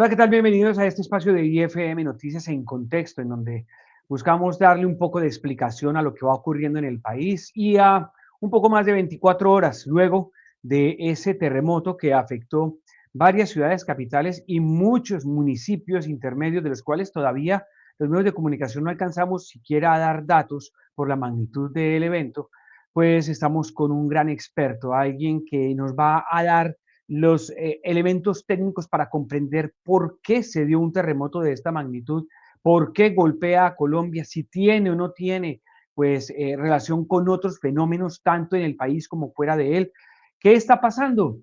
Hola, ¿qué tal? Bienvenidos a este espacio de IFM Noticias en Contexto, en donde buscamos darle un poco de explicación a lo que va ocurriendo en el país y a un poco más de 24 horas luego de ese terremoto que afectó varias ciudades capitales y muchos municipios intermedios, de los cuales todavía los medios de comunicación no alcanzamos siquiera a dar datos por la magnitud del evento. Pues estamos con un gran experto, alguien que nos va a dar los elementos técnicos para comprender por qué se dio un terremoto de esta magnitud, por qué golpea a Colombia, si tiene o no tiene pues relación con otros fenómenos, tanto en el país como fuera de él. ¿Qué está pasando?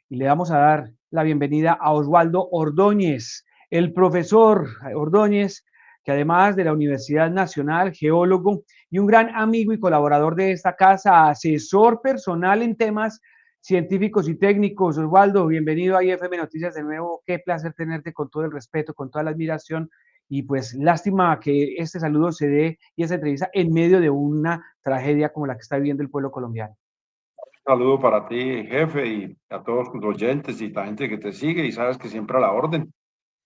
Y le vamos a dar la bienvenida a Oswaldo Ordóñez, el profesor Ordóñez, que además de la Universidad Nacional, geólogo y un gran amigo y colaborador de esta casa, asesor personal en temas científicos y técnicos. Oswaldo, bienvenido a IFM Noticias de nuevo. Qué placer tenerte, con todo el respeto, con toda la admiración. Y pues lástima que este saludo se dé y esta entrevista en medio de una tragedia como la que está viviendo el pueblo colombiano. Un saludo para ti, jefe, y a todos tus oyentes y la gente que te sigue y sabes que siempre a la orden.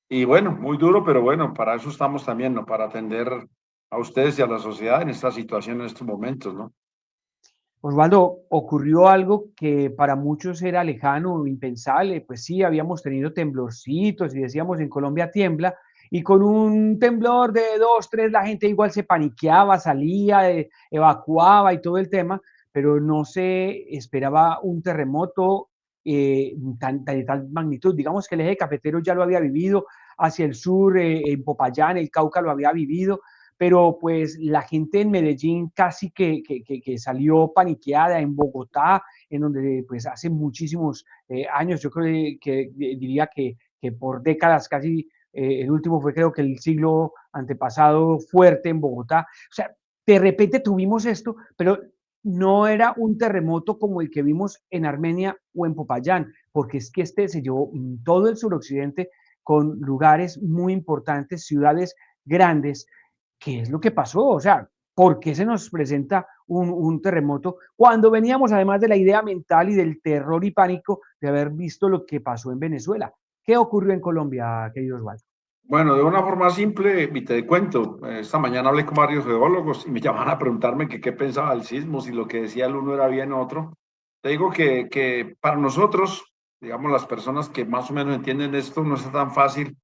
Y bueno, muy duro, pero bueno, para eso estamos también, ¿no? Para atender a ustedes y a la sociedad en esta situación, en estos momentos, ¿no? Osvaldo, ocurrió algo que para muchos era lejano o impensable. Pues sí, habíamos tenido temblorcitos y decíamos en Colombia tiembla, y con un temblor de 2, 3 la gente igual se paniqueaba, salía, evacuaba y todo el tema, pero no se esperaba un terremoto de tal magnitud. Digamos que el eje cafetero ya lo había vivido, hacia el sur, en Popayán, el Cauca lo había vivido, pero pues la gente en Medellín casi que salió paniqueada, en Bogotá, en donde pues hace muchísimos años, yo creo que diría que por décadas casi, el último fue creo que el siglo antepasado fuerte en Bogotá. O sea, de repente tuvimos esto, pero no era un terremoto como el que vimos en Armenia o en Popayán, porque es que este se llevó todo el suroccidente, con lugares muy importantes, ciudades grandes. ¿Qué es lo que pasó? O sea, ¿por qué se nos presenta un terremoto cuando veníamos además de la idea mental y del terror y pánico de haber visto lo que pasó en Venezuela? ¿Qué ocurrió en Colombia, querido Osvaldo? Bueno, de una forma simple, y te cuento, esta mañana hablé con varios geólogos y me llamaban a preguntarme que qué pensaba del sismo, si lo que decía el uno era bien o otro. Te digo que para nosotros, digamos, las personas que más o menos entienden esto, no es tan fácil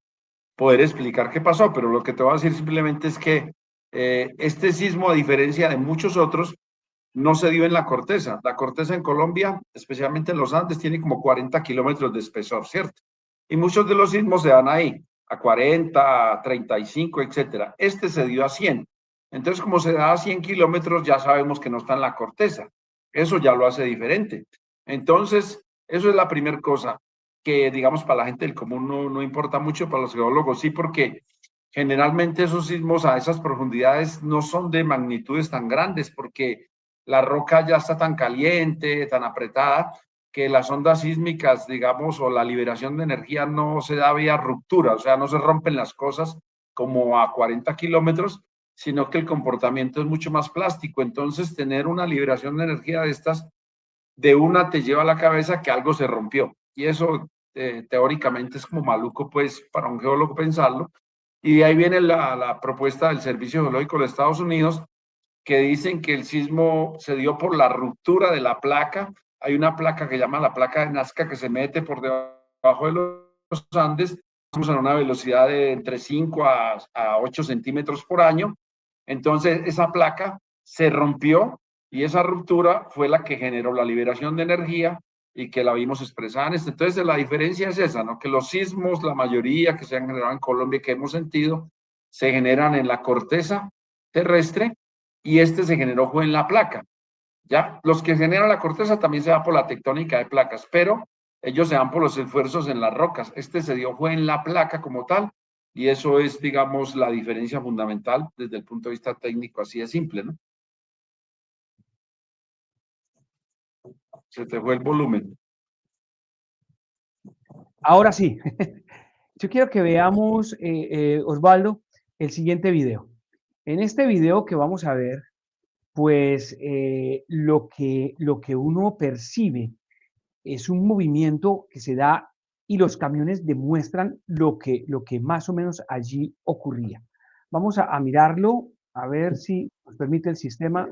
poder explicar qué pasó, pero lo que te voy a decir simplemente es que este sismo, a diferencia de muchos otros, no se dio en la corteza. La corteza en Colombia, especialmente en los Andes, tiene como 40 kilómetros de espesor, ¿cierto? Y muchos de los sismos se dan ahí, a 40, a 35, etcétera. Este se dio a 100. Entonces, como se da a 100 kilómetros, ya sabemos que no está en la corteza. Eso ya lo hace diferente. Entonces, eso es la primera cosa que, digamos, para la gente del común no importa mucho, para los geólogos sí, porque generalmente esos sismos a esas profundidades no son de magnitudes tan grandes, porque la roca ya está tan caliente, tan apretada, que las ondas sísmicas, digamos, o la liberación de energía no se da vía ruptura, o sea, no se rompen las cosas como a 40 kilómetros, sino que el comportamiento es mucho más plástico. Entonces, tener una liberación de energía de estas, de una te lleva a la cabeza que algo se rompió. Y eso teóricamente es como maluco, pues, para un geólogo pensarlo. Y de ahí viene la propuesta del Servicio Geológico de Estados Unidos, que dicen que el sismo se dio por la ruptura de la placa. Hay una placa que llama la placa de Nazca que se mete por debajo de los Andes, estamos a una velocidad de entre 5 a 8 centímetros por año. Entonces esa placa se rompió y esa ruptura fue la que generó la liberación de energía y que la vimos expresada en este. Entonces la diferencia es esa, ¿no? Que los sismos, la mayoría que se han generado en Colombia que hemos sentido, se generan en la corteza terrestre y este se generó fue en la placa. ¿Ya? Los que generan la corteza también se dan por la tectónica de placas, pero ellos se dan por los esfuerzos en las rocas. Este se dio fue en la placa como tal, y eso es, digamos, la diferencia fundamental desde el punto de vista técnico, así de simple, ¿no? Se te fue el volumen. Ahora sí, yo quiero que veamos, Osvaldo, el siguiente video. En este video que vamos a ver, pues lo que uno percibe es un movimiento que se da y los camiones demuestran lo que más o menos allí ocurría. Vamos a mirarlo, a ver si nos permite el sistema.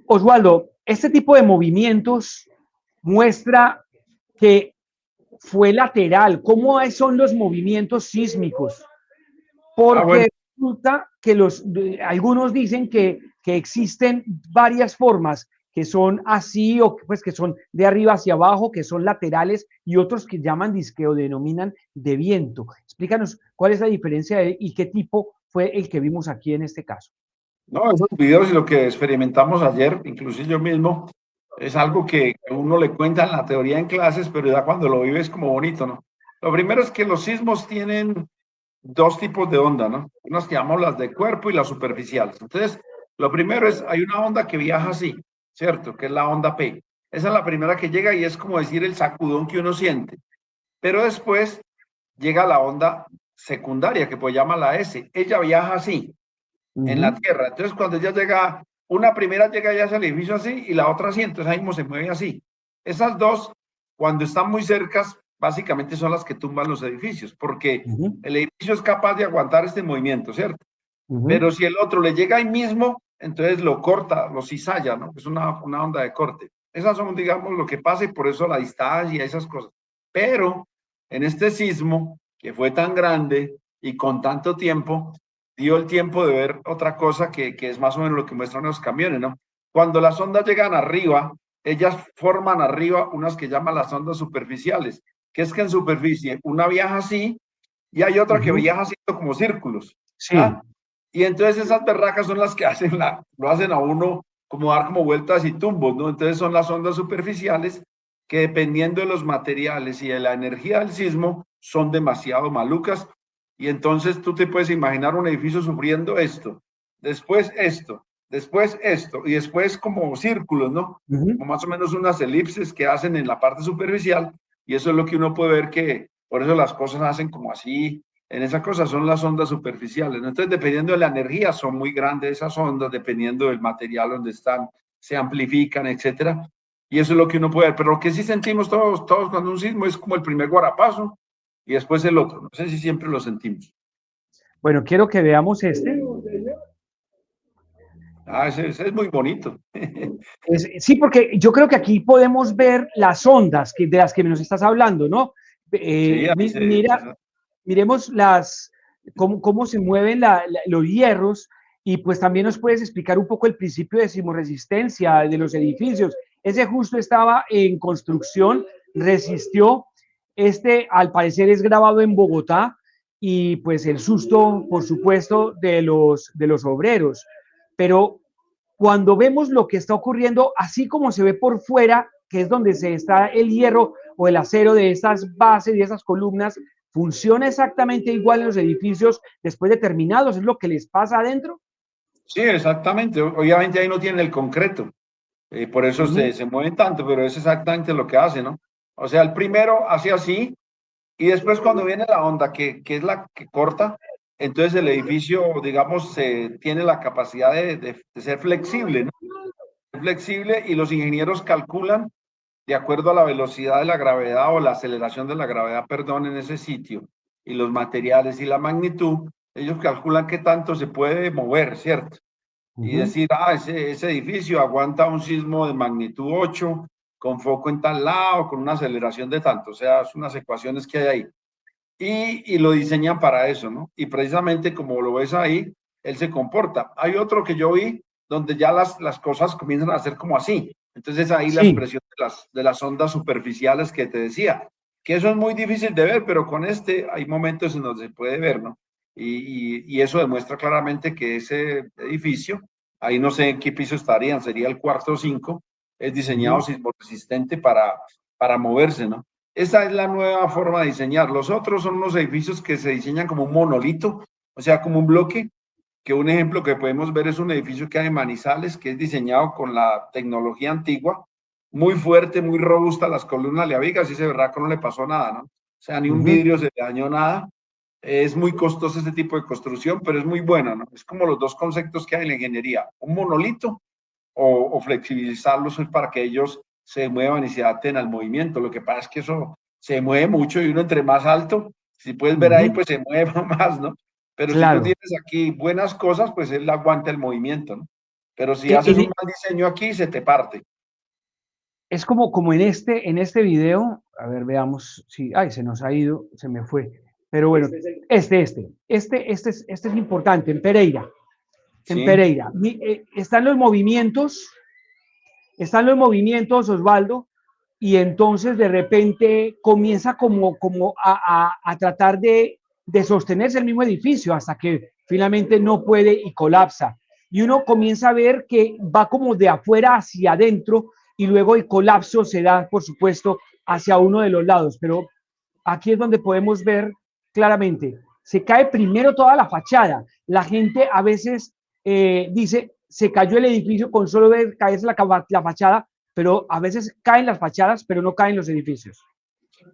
Oswaldo, este tipo de movimientos muestra que fue lateral. ¿Cómo son los movimientos sísmicos? Bueno, Porque resulta que algunos dicen que existen varias formas, que son así o pues que son de arriba hacia abajo, que son laterales y otros que llaman disque o denominan de viento. Explícanos cuál es la diferencia y qué tipo fue el que vimos aquí en este caso. no, esos videos y lo que experimentamos ayer, inclusive yo mismo, es algo que uno le cuenta en la teoría en clases, pero ya cuando lo vive es como bonito, ¿no? Lo primero es que los sismos tienen dos tipos de onda, ¿no? Unas que llamamos las de cuerpo y las superficiales. Entonces, lo primero es, hay una onda que viaja así, ¿cierto? Que es la onda P. Esa es la primera que llega y es como decir el sacudón que uno siente. Pero después llega la onda secundaria, que pues llama la S. Ella viaja así, en la Tierra. Entonces, cuando ella llega, una primera llega ya hacia el edificio así y la otra así, entonces ahí mismo se mueve así. Esas dos, cuando están muy cercas, básicamente son las que tumban los edificios, porque el edificio es capaz de aguantar este movimiento, ¿cierto? Pero si el otro le llega ahí mismo, entonces lo corta, lo cizalla, ¿no? Es una onda de corte. Esas son, digamos, lo que pasa y por eso la distancia y esas cosas. Pero en este sismo, que fue tan grande y con tanto tiempo, dio el tiempo de ver otra cosa que es más o menos lo que muestran los camiones, ¿no? Cuando las ondas llegan arriba, ellas forman arriba unas que llaman las ondas superficiales, que es que en superficie una viaja así y hay otra que viaja haciendo como círculos. Sí. ¿Ah? Y entonces esas berracas son las que hacen lo hacen a uno como dar como vueltas y tumbos, ¿no? Entonces son las ondas superficiales que dependiendo de los materiales y de la energía del sismo son demasiado malucas. Y entonces tú te puedes imaginar un edificio sufriendo esto, después esto, y después como círculos, ¿no? Como más o menos unas elipses que hacen en la parte superficial, y eso es lo que uno puede ver que por eso las cosas hacen como así, en esa cosa son las ondas superficiales, ¿no? Entonces, dependiendo de la energía, son muy grandes esas ondas, dependiendo del material donde están, se amplifican, etcétera. Y eso es lo que uno puede ver. Pero lo que sí sentimos todos cuando un sismo es como el primer guarapazo y después el otro. No sé si siempre lo sentimos. Bueno, quiero que veamos este. Ese es muy bonito. Sí, porque yo creo que aquí podemos ver las ondas de las que nos estás hablando, ¿no? Sí, Miremos cómo se mueven los hierros y pues también nos puedes explicar un poco el principio de sismoresistencia de los edificios. Ese justo estaba en construcción, resistió. Este, al parecer, es grabado en Bogotá y pues el susto, por supuesto, de los obreros. Pero cuando vemos lo que está ocurriendo, así como se ve por fuera, que es donde se está el hierro o el acero de estas bases y esas columnas, funciona exactamente igual en los edificios después de terminados, es lo que les pasa adentro. sí, exactamente. Obviamente ahí no tienen el concreto. Por eso se mueven tanto, pero es exactamente lo que hace, ¿no? O sea, el primero hace así, y después cuando viene la onda, que es la que corta, entonces el edificio, digamos, tiene la capacidad de ser flexible, ¿no? Flexible y los ingenieros calculan de acuerdo a la velocidad de la gravedad o la aceleración de la gravedad, perdón, en ese sitio, y los materiales y la magnitud, ellos calculan qué tanto se puede mover, ¿cierto? Y decir, ese edificio aguanta un sismo de magnitud 8 con foco en tal lado, con una aceleración de tanto, o sea, son unas ecuaciones que hay ahí. Y lo diseñan para eso, ¿no? Y precisamente como lo ves ahí, él se comporta. Hay otro que yo vi donde ya las cosas comienzan a ser como así. Entonces ahí la Sí. expresión de las ondas superficiales que te decía, que eso es muy difícil de ver, pero con este hay momentos en donde se puede ver, ¿no? Y eso demuestra claramente que ese edificio, ahí no sé en qué piso estarían, sería el cuarto o cinco, es diseñado sismoresistente para moverse, ¿no? Esa es la nueva forma de diseñar. Los otros son unos edificios que se diseñan como un monolito, o sea, como un bloque, que un ejemplo que podemos ver es un edificio que hay en Manizales, que es diseñado con la tecnología antigua, muy fuerte, muy robusta, las columnas le avigas y ese berraco no le pasó nada, ¿no? O sea, ni un vidrio se le dañó nada, Es muy costoso este tipo de construcción, pero es muy buena, ¿no? Es como los dos conceptos que hay en la ingeniería, un monolito o flexibilizarlos para que ellos se muevan y se adapten al movimiento. Lo que pasa es que eso se mueve mucho y uno entre más alto, si puedes ver ahí, Ujú. pues se mueve más, ¿no? Pero si tú Claro. tienes aquí buenas cosas, pues él aguanta el movimiento, ¿no? Pero si E- haces un en- mal diseño aquí, se te parte. es como en este video, a ver, veamos si, ay, se nos ha ido, se me fue. Pero bueno, este es importante, en Sí, Pereira. Están los movimientos, Osvaldo, y entonces de repente comienza como a tratar de sostenerse el mismo edificio hasta que finalmente no puede y colapsa. Y uno comienza a ver que va como de afuera hacia adentro y luego el colapso se da, por supuesto, hacia uno de los lados. Pero aquí es donde podemos ver claramente, se cae primero toda la fachada. La gente a veces dice, se cayó el edificio con solo ver caerse la fachada, pero a veces caen las fachadas, pero no caen los edificios.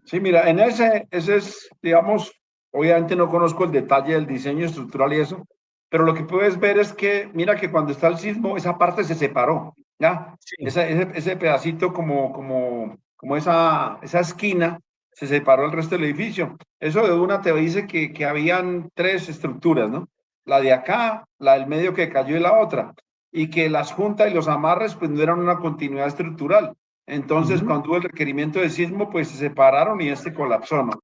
sí, mira, ese es, digamos, obviamente no conozco el detalle del diseño estructural y eso, pero lo que puedes ver es que, mira que cuando está el sismo, esa parte se separó, ¿ya? Sí. Ese pedacito como esa esquina se separó del resto del edificio. Eso de una te dice que habían tres estructuras, ¿no? La de acá, la del medio que cayó y la otra. Y que las juntas y los amarres pues no eran una continuidad estructural. Uh Entonces, -huh, cuando hubo el requerimiento de sismo, pues se separaron y este colapsó, ¿no? uh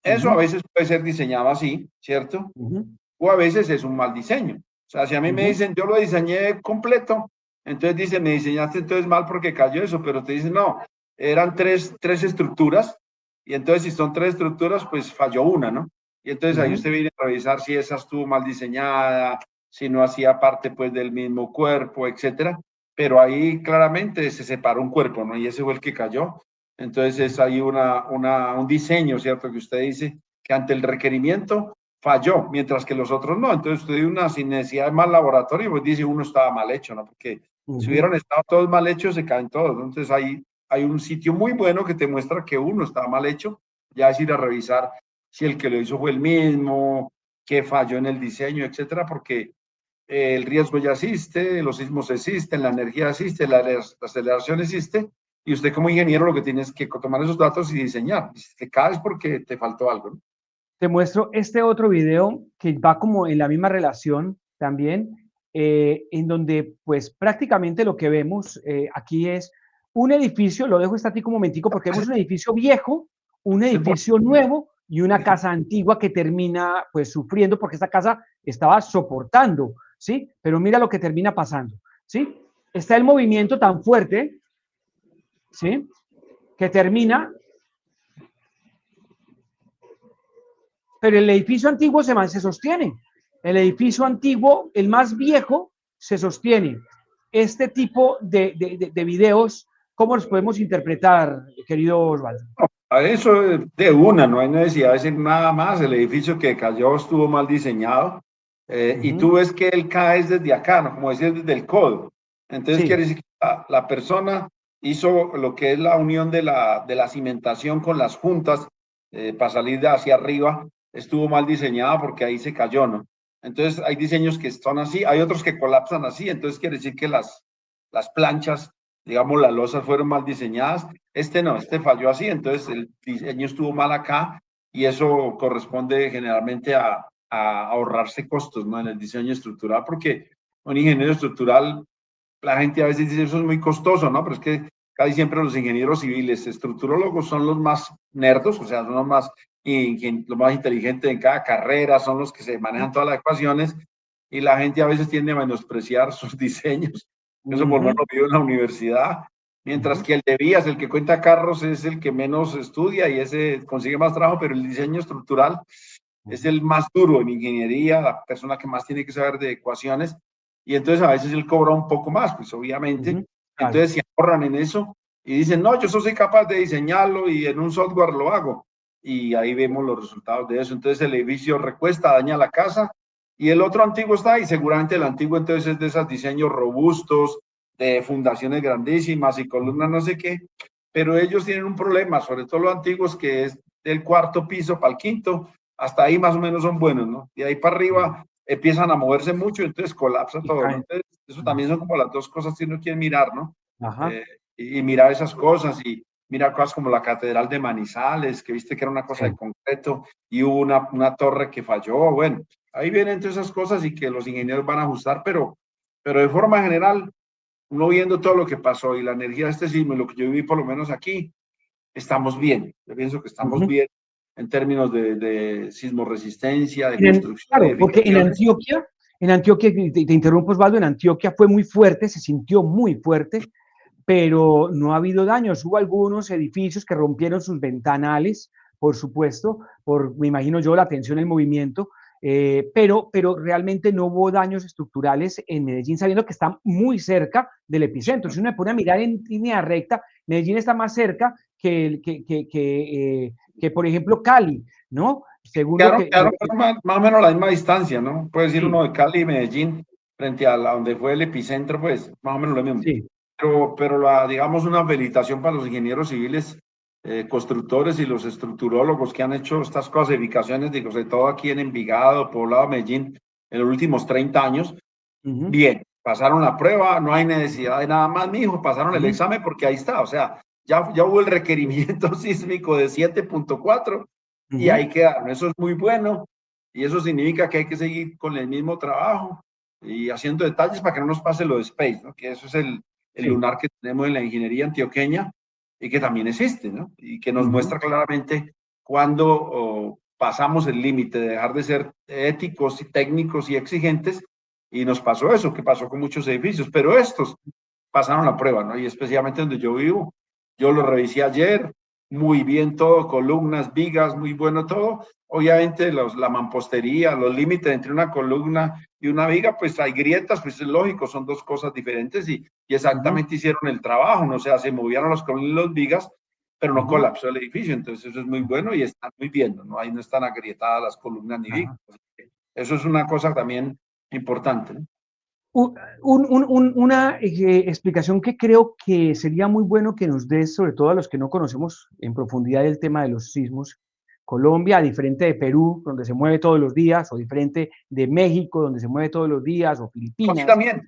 Eso a -huh, veces puede ser diseñado así, ¿cierto? uh -huh, O a veces es un mal diseño. O sea, si a mí uh me -huh, dicen, yo lo diseñé completo, entonces dicen, me diseñaste entonces mal porque cayó eso, pero te dicen, no, eran tres estructuras, y entonces si son tres estructuras, pues falló una, ¿no? Y entonces uh ahí -huh, usted viene a revisar si esa estuvo mal diseñada, si no hacía parte pues del mismo cuerpo, etcétera. Pero ahí claramente se separó un cuerpo, ¿no? Y ese fue el que cayó. Entonces es ahí un diseño, ¿cierto? Que usted dice que ante el requerimiento falló, mientras que los otros no. Entonces usted dio una sin necesidad de mal laboratorio, pues dice uno estaba mal hecho, ¿no? Porque uh si -huh. hubieran estado todos mal hechos, se caen todos, ¿no? Entonces ahí hay un sitio muy bueno que te muestra que uno estaba mal hecho, ya es ir a revisar si el que lo hizo fue el mismo, qué falló en el diseño, etcétera, porque el riesgo ya existe, los sismos existen, la energía existe, la aceleración existe, y usted como ingeniero lo que tiene es que tomar esos datos y diseñar. Y si te caes porque te faltó algo, ¿no? Te muestro este otro video que va como en la misma relación también, en donde pues prácticamente lo que vemos aquí es un edificio, lo dejo estático un momentico porque vemos un edificio viejo, un Es el edificio nuevo y una casa antigua que termina pues sufriendo porque esta casa estaba soportando, ¿sí? Pero mira lo que termina pasando, ¿sí? Está el movimiento tan fuerte, ¿sí? Que termina, pero el edificio antiguo se sostiene. El edificio antiguo, el más viejo, se sostiene. Este tipo de videos, ¿cómo los podemos interpretar, querido Osvaldo? A eso de una, no hay necesidad de decir nada más. El edificio que cayó estuvo mal diseñado, Uh y -huh. tú ves que él cae desde acá, ¿no? Como decir, desde el codo. Entonces quiere Sí. decir que la persona hizo lo que es la unión de la cimentación con las juntas, para salir de hacia arriba, estuvo mal diseñada porque ahí se cayó, ¿no? Entonces hay diseños que son así, hay otros que colapsan así, entonces quiere decir que las planchas, digamos, las losas fueron mal diseñadas. Este no, este falló así, entonces el diseño estuvo mal acá y eso corresponde generalmente a ahorrarse costos, ¿no? En el diseño estructural, porque un ingeniero estructural, la gente a veces dice eso es muy costoso, ¿no? Pero es que casi siempre los ingenieros civiles, estructurólogos son los más nerdos, o sea, son los más inteligentes en cada carrera, son los que se manejan todas las ecuaciones y la gente a veces tiende a menospreciar sus diseños. Uh Eso por lo menos -huh. lo vivo en la universidad. Uh Mientras -huh. que el de vías, el que cuenta carros, es el que menos estudia y ese consigue más trabajo, pero el diseño estructural Uh es -huh. el más duro en ingeniería, la persona que más tiene que saber de ecuaciones, y entonces a veces él cobra un poco más, pues Uh obviamente. -huh. Claro. Entonces se ahorran en eso y dicen, no, yo soy capaz de diseñarlo y en un software lo hago. Y ahí vemos los resultados de eso. Entonces el edificio recuesta, daña la casa y el otro antiguo está ahí. Seguramente el antiguo entonces es de esos diseños robustos, de fundaciones grandísimas y Uh columnas -huh. no sé qué, pero ellos tienen un problema, sobre todo los antiguos, que es del cuarto piso para el quinto, hasta ahí más o menos son buenos, ¿no? Y ahí para Sí. arriba empiezan a moverse mucho, entonces colapsa Y todo, ¿no? caen. Entonces, eso Mm. también son como las dos cosas que uno quiere mirar, ¿no? Ajá. Eh, y mirar esas cosas y mirar cosas como la Catedral de Manizales, que viste que era una cosa de Sí. concreto y hubo una torre que falló, bueno, ahí vienen todas esas cosas y que los ingenieros van a ajustar, pero de forma general, uno viendo todo lo que pasó y la energía de este sismo y lo que yo viví por lo menos aquí, estamos bien. Yo pienso que estamos Ujú. bien en términos de sismoresistencia, de construcción de Claro, porque edificaciones. En Antioquia, te interrumpo Osvaldo, en Antioquia fue muy fuerte, se sintió muy fuerte, pero no ha habido daños. Hubo algunos edificios que rompieron sus ventanales, por supuesto, me imagino yo, la tensión, el movimiento, pero realmente no hubo daños estructurales en Medellín, sabiendo que está muy cerca del epicentro. Si uno me pone a mirar en línea recta, Medellín está más cerca que por ejemplo, Cali, ¿no? Según lo que... Quedaron más o menos a la misma distancia, ¿no? Puede decir uno Sí, de Cali y Medellín frente a donde fue el epicentro, pues más o menos lo mismo. sí. Pero digamos, una felicitación para los ingenieros civiles, constructores y los estructurólogos que han hecho estas clasificaciones, digo, sobre todo aquí en Envigado, Poblado, Medellín, en los últimos 30 años. Ujú, Bien, pasaron la prueba, no hay necesidad de nada más, mijo, pasaron el ujú, examen porque ahí está, o sea, ya hubo el requerimiento sísmico de 7.4 y ujú. ahí quedaron. Eso es muy bueno y eso significa que hay que seguir con el mismo trabajo y haciendo detalles para que no nos pase lo de Space, ¿no? Que eso es el Sí. lunar que tenemos en la ingeniería antioqueña y que también existe, ¿no? Y que nos Ujú. muestra claramente cuando pasamos el límite de dejar de ser éticos y técnicos y exigentes y nos pasó eso, que pasó con muchos edificios, pero estos pasaron la prueba, ¿no? Y especialmente donde yo vivo, yo lo revisé ayer, muy bien todo, columnas, vigas, muy bueno todo. Obviamente la mampostería, los límites entre una columna y una viga, pues hay grietas, pues es lógico, son dos cosas diferentes y Ujú, exactamente hicieron el trabajo, ¿no? O sea, se movieron las columnas y las vigas, pero no ujú, colapsó el edificio, entonces eso es muy ujú. bueno y están muy bien, ¿no? Ahí no están agrietadas las columnas ni vigas. Ajá. Eso es una cosa también importante, ¿no? Una explicación que creo que sería muy bueno que nos des, sobre todo a los que no conocemos en profundidad el tema de los sismos. Colombia, diferente de Perú, donde se mueve todos los días, o diferente de México, donde se mueve todos los días, o Aquí Filipinas. también.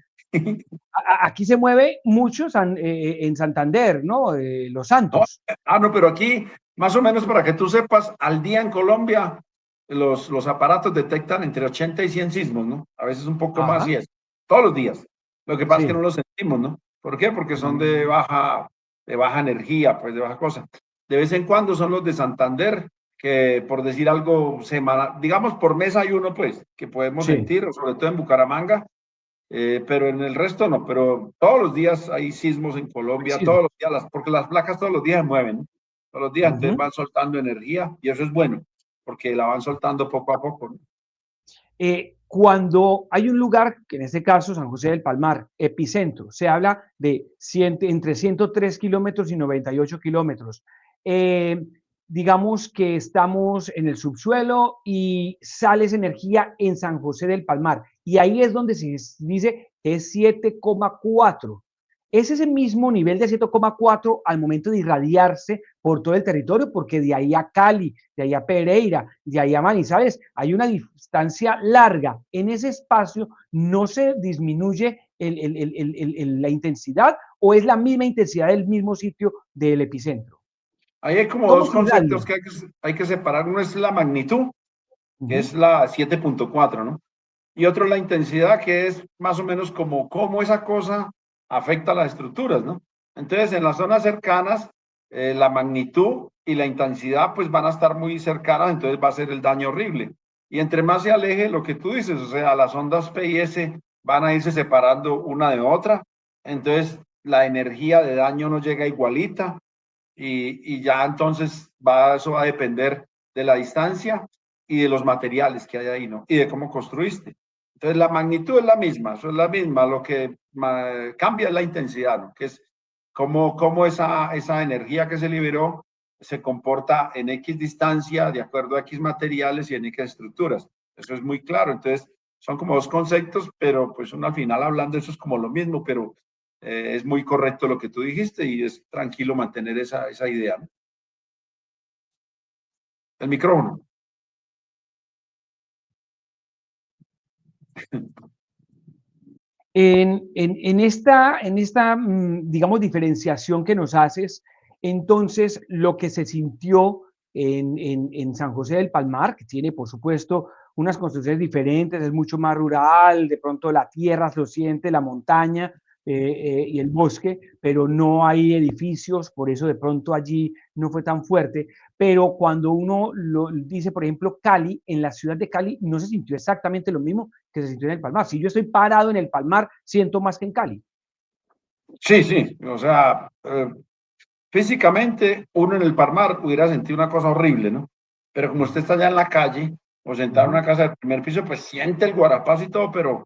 Aquí se mueve mucho en Santander, ¿no? Los No, Santos. no, pero aquí, más o menos para que tú sepas, al día en Colombia, los aparatos detectan entre 80 y 100 sismos, ¿no? A veces un poco más Ajá, y es. Todos los días. Lo que pasa es que no sí. los sentimos, ¿no? ¿Por qué? Porque son Mm, de baja energía, pues de baja cosa. De vez en cuando son los de Santander, que por decir algo, semana, digamos por mes hay uno, pues, que podemos sí, sentir, sobre todo en Bucaramanga, pero en el resto no, pero todos los días hay sismos en Colombia, sí. todos los días, porque las placas todos los días se mueven, ¿no? Todos los días, entonces Ujú. van soltando energía y eso es bueno, porque la van soltando poco a poco, ¿no? Cuando hay un lugar, que en este caso San José del Palmar, epicentro, se habla de entre 103 kilómetros y 98 kilómetros. Eh, digamos que estamos en el subsuelo y sale esa energía en San José del Palmar. Y ahí es donde se dice que es 7,4. Es ese mismo nivel de 7,4 al momento de irradiarse por todo el territorio, porque de ahí a Cali, de ahí a Pereira, de ahí a Manizales, hay una distancia larga. En ese espacio no se disminuye la intensidad o es la misma intensidad del mismo sitio del epicentro. Ahí hay como ¿Cómo dos se irradia? conceptos que hay que separar. Uno es la magnitud, Uh que -huh. es la 7.4, ¿no? Y otro la intensidad, que es más o menos como cómo esa cosa afecta a las estructuras, ¿no? Entonces, en las zonas cercanas, la magnitud y la intensidad pues van a estar muy cercanas, entonces va a ser el daño horrible. Y entre más se aleje lo que tú dices, o sea, las ondas P y S van a irse separando una de otra, entonces la energía de daño no llega igualita y ya entonces eso va a depender de la distancia y de los materiales que hay ahí, ¿no? Y de cómo construiste. Entonces la magnitud es la misma, eso es la misma, lo que cambia es la intensidad, ¿no? Que es cómo esa energía que se liberó se comporta en X distancia, de acuerdo a X materiales y en X estructuras. Eso es muy claro. Entonces, son como dos conceptos, pero pues uno al final hablando eso es como lo mismo, pero es muy correcto lo que tú dijiste y es tranquilo mantener esa idea, ¿no? El micrófono. En esta, digamos, diferenciación que nos haces, entonces lo que se sintió en San José del Palmar, que tiene, por supuesto, unas construcciones diferentes, es mucho más rural, de pronto la tierra se lo siente, la montaña y el bosque, pero no hay edificios, por eso de pronto allí no fue tan fuerte. Pero cuando uno lo dice, por ejemplo, Cali, en la ciudad de Cali no se sintió exactamente lo mismo que se sintió en el Palmar. Si yo estoy parado en el Palmar, siento más que en Cali. Sí, sí, o sea, físicamente uno en el Palmar hubiera sentido una cosa horrible, ¿no? Pero como usted está allá en la calle o sentado en una casa del primer piso, pues siente el guarapazo y todo, pero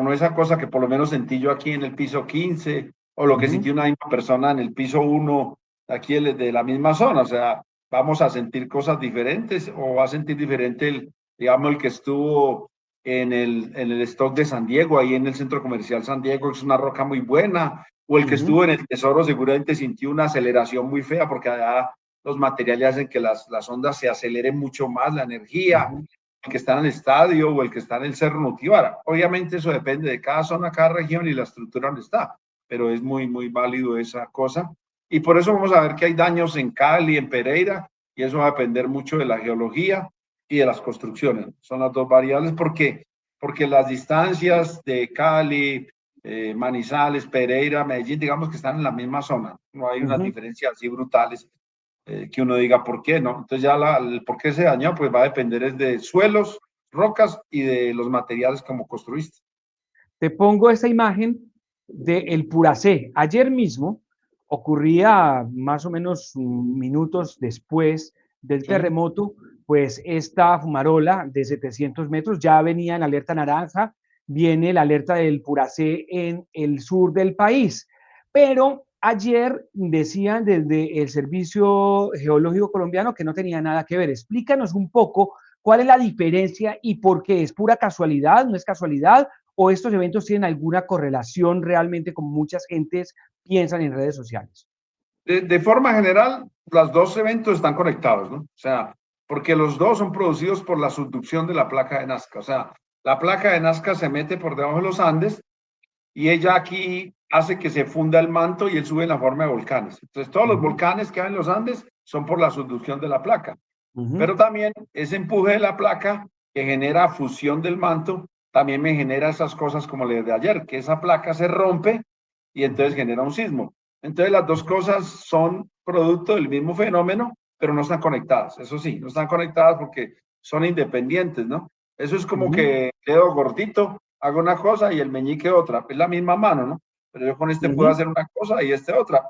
no esa cosa que por lo menos sentí yo aquí en el piso 15 o lo que sintió una misma persona en el piso 1, aquí de la misma zona. O sea, vamos a sentir cosas diferentes o va a sentir diferente digamos, el que estuvo en el stock de San Diego, ahí en el centro comercial San Diego, que es una roca muy buena, o el que estuvo en el Tesoro seguramente sintió una aceleración muy fea porque allá los materiales hacen que las ondas se aceleren mucho más, la energía. El que está en el estadio o el que está en el Cerro Notivara. Obviamente eso depende de cada zona, cada región y la estructura donde está, pero es muy, muy válido esa cosa. Y por eso vamos a ver que hay daños en Cali, en Pereira, y eso va a depender mucho de la geología y de las construcciones. Son las dos variables porque las distancias de Cali, Manizales, Pereira, Medellín, digamos que están en la misma zona. No hay unas diferencias así brutales que uno diga por qué, ¿no? Entonces ya el por qué se dañó, pues va a depender de suelos, rocas y de los materiales como construiste. Te pongo esa imagen del Puracé. Ayer mismo ocurría más o menos minutos después del terremoto, pues esta fumarola de 700 metros ya venía en alerta naranja, viene la alerta del Puracé en el sur del país. Pero ayer decían desde el Servicio Geológico Colombiano que no tenía nada que ver. Explícanos un poco cuál es la diferencia y por qué es pura casualidad, no es casualidad, o estos eventos tienen alguna correlación realmente como muchas gentes piensan en redes sociales. De forma general, los dos eventos están conectados, ¿no? O sea, porque los dos son producidos por la subducción de la placa de Nazca. O sea, la placa de Nazca se mete por debajo de los Andes y ella aquí hace que se funda el manto y él sube en la forma de volcanes. Entonces, todos los volcanes que hay en los Andes son por la subducción de la placa. Pero también ese empuje de la placa que genera fusión del manto, también me genera esas cosas como le de ayer, que esa placa se rompe y entonces genera un sismo. Entonces las dos cosas son producto del mismo fenómeno, pero no están conectadas. Eso sí, no están conectadas porque son independientes, ¿no? Eso es como que quedo gordito, hago una cosa y el meñique otra. Es la misma mano, ¿no? Pero yo con este puedo hacer una cosa y este otra.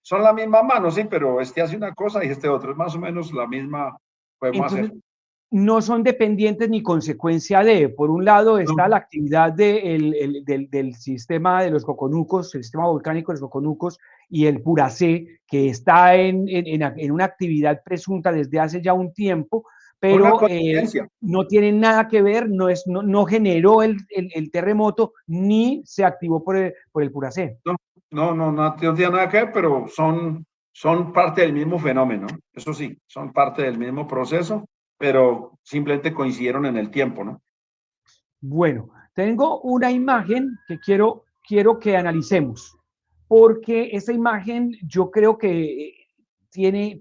Son la misma mano, sí, pero este hace una cosa y este otro. Es más o menos la misma, podemos Entonces, hacer. no son dependientes ni consecuencia de, por un lado está No. la actividad del sistema de los coconucos, el sistema volcánico de los coconucos y el Puracé, que está en una actividad presunta desde hace ya un tiempo, Una pero coincidencia. no tiene nada que ver, no generó el terremoto ni se activó por el Puracé. No tiene nada que ver, pero son parte del mismo fenómeno. Eso sí, son parte del mismo proceso, pero simplemente coincidieron en el tiempo, ¿no? Bueno, tengo una imagen que quiero que analicemos, porque esa imagen yo creo que tiene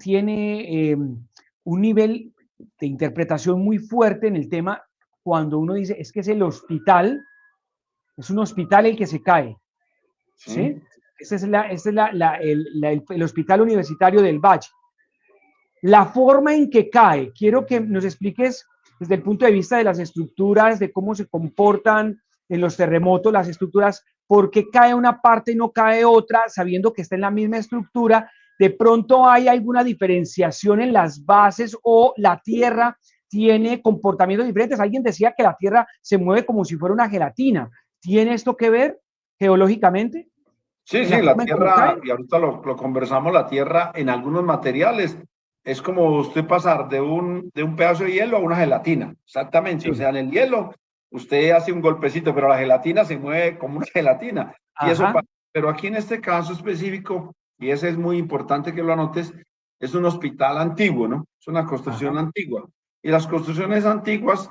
un nivel de interpretación muy fuerte en el tema cuando uno dice, es que es el hospital, es un hospital el que se cae, ¿sí? Sí. Este es el Hospital Universitario del Valle. La forma en que cae, quiero que nos expliques desde el punto de vista de las estructuras, de cómo se comportan en los terremotos, las estructuras, por qué cae una parte y no cae otra, sabiendo que está en la misma estructura. De pronto hay alguna diferenciación en las bases o la tierra tiene comportamientos diferentes. Alguien decía que la tierra se mueve como si fuera una gelatina. ¿Tiene esto que ver geológicamente Sí, en la sí, la forma en cómo Tierra, cae? y ahorita lo conversamos, la Tierra en algunos materiales es como usted pasar de un pedazo de hielo a una gelatina, exactamente. O Sí. sea, en el hielo usted hace un golpecito, pero la gelatina se mueve como una gelatina. Y eso Ajá. pasa. Pero aquí en este caso específico, y ese es muy importante que lo anotes, es un hospital antiguo, ¿no? Es una construcción Ajá. antigua. Y las construcciones antiguas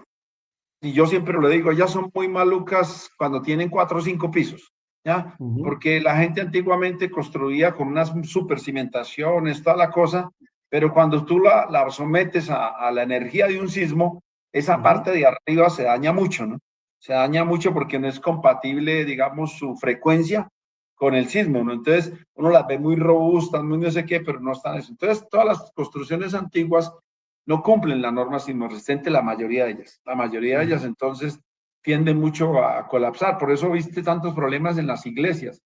y yo siempre lo digo, ellas son muy malucas cuando tienen 4 o 5 pisos, ¿ya? Porque la gente antiguamente construía con unas super cimentaciones, toda la cosa, pero cuando tú la sometes a la energía de un sismo, esa parte de arriba se daña mucho, ¿no? Se daña mucho porque no es compatible, digamos, su frecuencia con el sismo, ¿no? Entonces, uno las ve muy robustas, muy no sé qué, pero no están eso. Entonces, todas las construcciones antiguas no cumplen la norma sismo resistente, la mayoría de ellas. La mayoría de ellas, entonces, tienden mucho a colapsar. Por eso viste tantos problemas en las iglesias.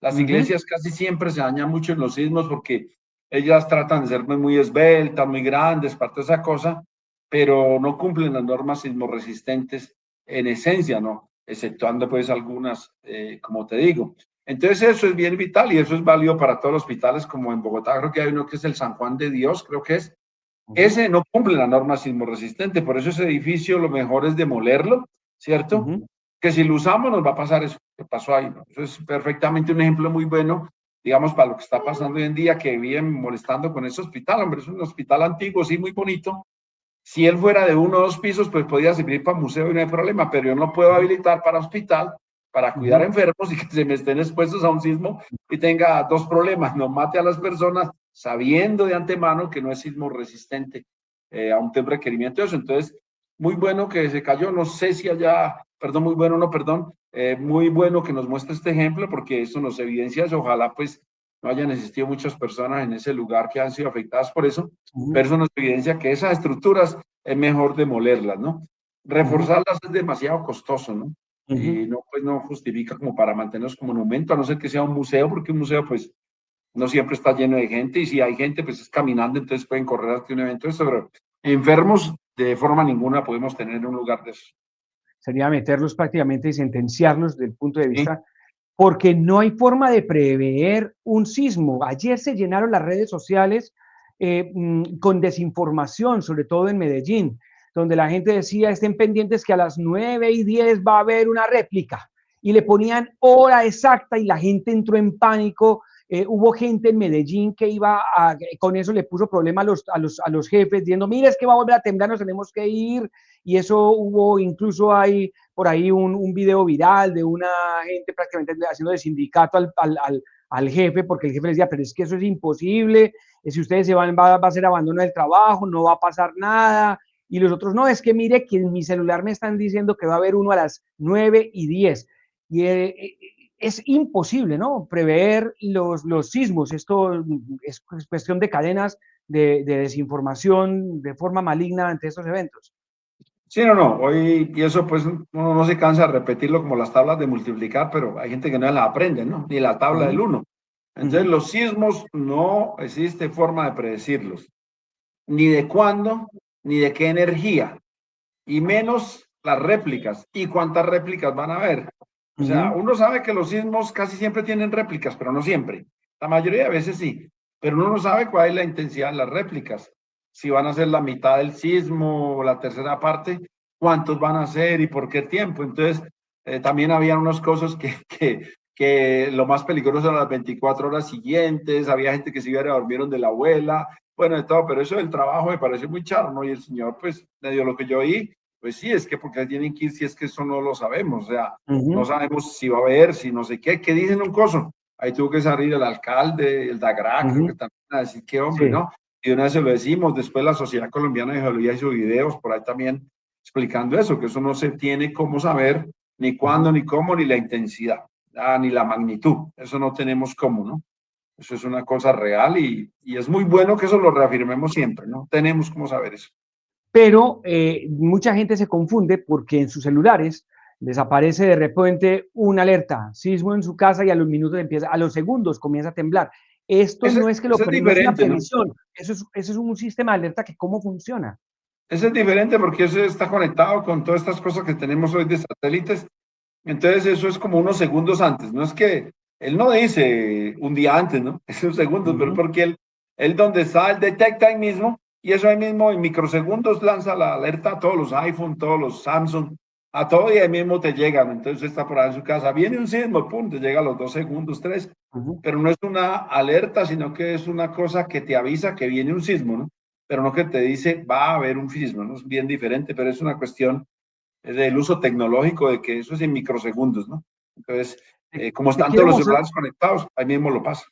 Las iglesias casi siempre se dañan mucho en los sismos porque ellas tratan de ser muy esbeltas, muy grandes, parte de esa cosa, pero no cumplen las normas sismorresistentes en esencia, ¿no? Exceptuando pues algunas, como te digo. Entonces eso es bien vital y eso es válido para todos los hospitales, como en Bogotá creo que hay uno que es el San Juan de Dios, creo que es. Ese no cumple la norma sismorresistente, por eso ese edificio lo mejor es demolerlo, ¿cierto? Que si lo usamos nos va a pasar eso que pasó ahí, ¿no? Eso es perfectamente un ejemplo muy bueno, digamos, para lo que está pasando hoy en día, que viven molestando con ese hospital. Hombre, es un hospital antiguo, sí, muy bonito. Si él fuera de 1 o 2 pisos, pues podría servir para museo y no hay problema, pero yo no puedo habilitar para hospital, para cuidar enfermos y que se me estén expuestos a un sismo y tenga 2 problemas, no mate a las personas sabiendo de antemano que no es sismo resistente a un requerimiento de eso. Entonces, muy bueno que se cayó, no sé si allá, perdón, muy bueno, no, perdón, muy bueno que nos muestre este ejemplo porque eso nos evidencia eso, ojalá pues no hayan existido muchas personas en ese lugar que han sido afectadas por eso, pero eso nos evidencia que esas estructuras es mejor demolerlas, ¿no? Reforzarlas es demasiado costoso, ¿no? Y no, pues no justifica como para mantenerlos como monumento, a no ser que sea un museo, porque un museo pues no siempre está lleno de gente y si hay gente pues es caminando, entonces pueden correr hasta un evento de eso, pero enfermos de forma ninguna podemos tener en un lugar de eso. Sería meterlos prácticamente y sentenciarlos desde el punto de ¿Sí? vista, porque no hay forma de prever un sismo. Ayer se llenaron las redes sociales con desinformación, sobre todo en Medellín, donde la gente decía, estén pendientes que a las 9:10 va a haber una réplica, y le ponían hora exacta y la gente entró en pánico. Hubo gente en Medellín que con eso le puso problema a los jefes, diciendo, mire, es que va a volver a temblar, nos tenemos que ir, y eso hubo, incluso hay por ahí un video viral de una gente prácticamente haciendo de sindicato al jefe, porque el jefe le decía, pero es que eso es imposible, si ustedes se van, va a ser abandono del trabajo, no va a pasar nada, y los otros, no, es que mire que en mi celular me están diciendo que va a haber uno a las 9:10, y es imposible, ¿no? Prever los sismos. Esto es cuestión de cadenas de desinformación de forma maligna ante estos eventos. Sí, no, no, hoy, y eso pues uno no se cansa de repetirlo como las tablas de multiplicar, pero hay gente que no las aprende, ¿no? Ni la tabla del 1. Entonces, los sismos no existe forma de predecirlos, ni de cuándo, ni de qué energía, y menos las réplicas. ¿Y cuántas réplicas van a haber? O sea, uno sabe que los sismos casi siempre tienen réplicas, pero no siempre. La mayoría de veces sí, pero uno no sabe cuál es la intensidad de las réplicas. Si van a ser la mitad del sismo o la tercera parte, cuántos van a ser y por qué tiempo. Entonces, también había unas cosas que lo más peligroso eran las 24 horas siguientes, había gente que se iba a dormir donde la abuela, bueno, de todo, pero eso del trabajo me pareció muy charro, ¿no? Y el señor, pues, me dio lo que yo oí, pues sí, es que porque tienen que ir, si es que eso no lo sabemos, o sea, no sabemos si va a haber, si no sé qué, ¿qué dicen un coso? Ahí tuvo que salir el alcalde, el DAGRA, creo que también a decir, qué hombre, Sí. ¿no? Y una vez se lo decimos, después la Sociedad Colombiana de Geología hizo videos por ahí también explicando eso, que eso no se tiene cómo saber ni cuándo, ni cómo, ni la intensidad, ni la magnitud, eso no tenemos cómo, ¿no? Eso es una cosa real y es muy bueno que eso lo reafirmemos siempre, ¿no? Tenemos cómo saber eso. Pero mucha gente se confunde porque en sus celulares les aparece de repente una alerta, sismo en su casa, y a los minutos empieza, a los segundos comienza a temblar. Esto Ese, no es que ese es no es una diferente, ¿no? previsión, eso es un sistema de alerta que cómo funciona. Ese es diferente porque eso está conectado con todas estas cosas que tenemos hoy de satélites. Entonces eso es como unos segundos antes. No es que él no dice un día antes, ¿no? Es un segundo, pero porque él donde está, él detecta ahí mismo y eso ahí mismo en microsegundos lanza la alerta a todos los iPhone, todos los Samsung, a todo y ahí mismo te llegan. Entonces está por ahí en su casa, viene un sismo, pum, te llega a los 2 segundos, 3. Pero no es una alerta, sino que es una cosa que te avisa que viene un sismo, ¿no? Pero no que te dice va a haber un sismo, ¿no? Es bien diferente, pero es una cuestión del uso tecnológico, de que eso es en microsegundos, ¿no? Entonces, como Te están quiero todos los mostrar, celulares conectados, ahí mismo lo pasa.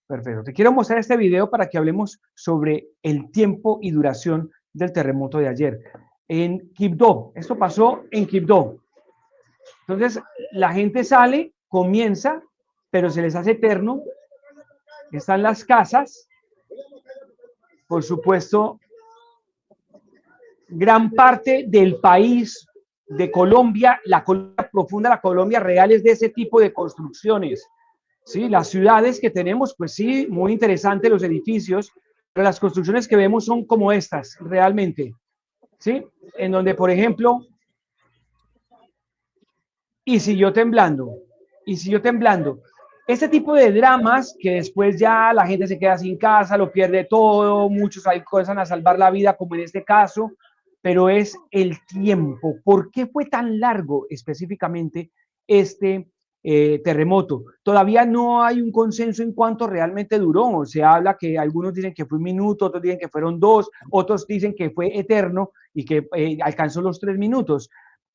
perfecto, te quiero mostrar este video para que hablemos sobre el tiempo y duración del terremoto de ayer. En Quibdó, esto pasó en Quibdó. Entonces, la gente sale, comienza, pero se les hace eterno. Están las casas, por supuesto, gran parte del país de Colombia, la Colombia profunda, la Colombia real es de ese tipo de construcciones. Sí, las ciudades que tenemos, pues sí, muy interesante los edificios, pero las construcciones que vemos son como estas, realmente. ¿Sí? En donde, por ejemplo, y siguió temblando, y siguió temblando. Este tipo de dramas que después ya la gente se queda sin casa, lo pierde todo, muchos alcanzan a salvar la vida, como en este caso, pero es el tiempo. ¿Por qué fue tan largo específicamente este terremoto? Todavía no hay un consenso en cuánto realmente duró. Se habla que algunos dicen que fue 1 minuto, otros dicen que fueron 2, otros dicen que fue eterno y que alcanzó los 3 minutos.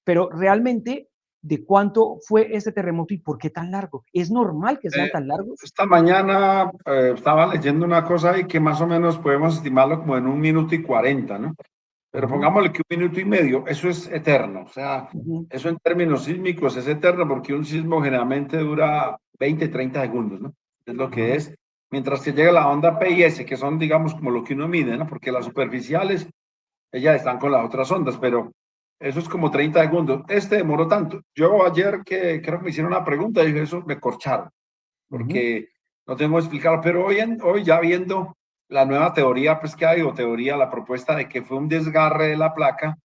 Pero realmente de cuánto fue este terremoto y por qué tan largo. ¿Es normal que sean Eh, tan largos? Esta mañana estaba leyendo una cosa ahí que más o menos podemos estimarlo como en 1 minuto y 40, ¿no? Uh Pero -huh, pongámosle que 1 minuto y medio, eso es eterno. O sea, uh -huh, eso en términos sísmicos es eterno porque un sismo generalmente dura 20, 30 segundos, ¿no? Es lo uh que -huh, es. Mientras que llega la onda P y S, que son, digamos, como lo que uno mide, ¿no? Porque las superficiales, ellas están con las otras ondas, pero eso es como 30 segundos. Este demoró tanto. Yo ayer que creo que me hicieron una pregunta, dije, eso me corcharon uh -huh, porque no tengo que explicarlo, pero hoy ya viendo la nueva teoría, pues que hay, o teoría, la propuesta de que fue un desgarre de la placa,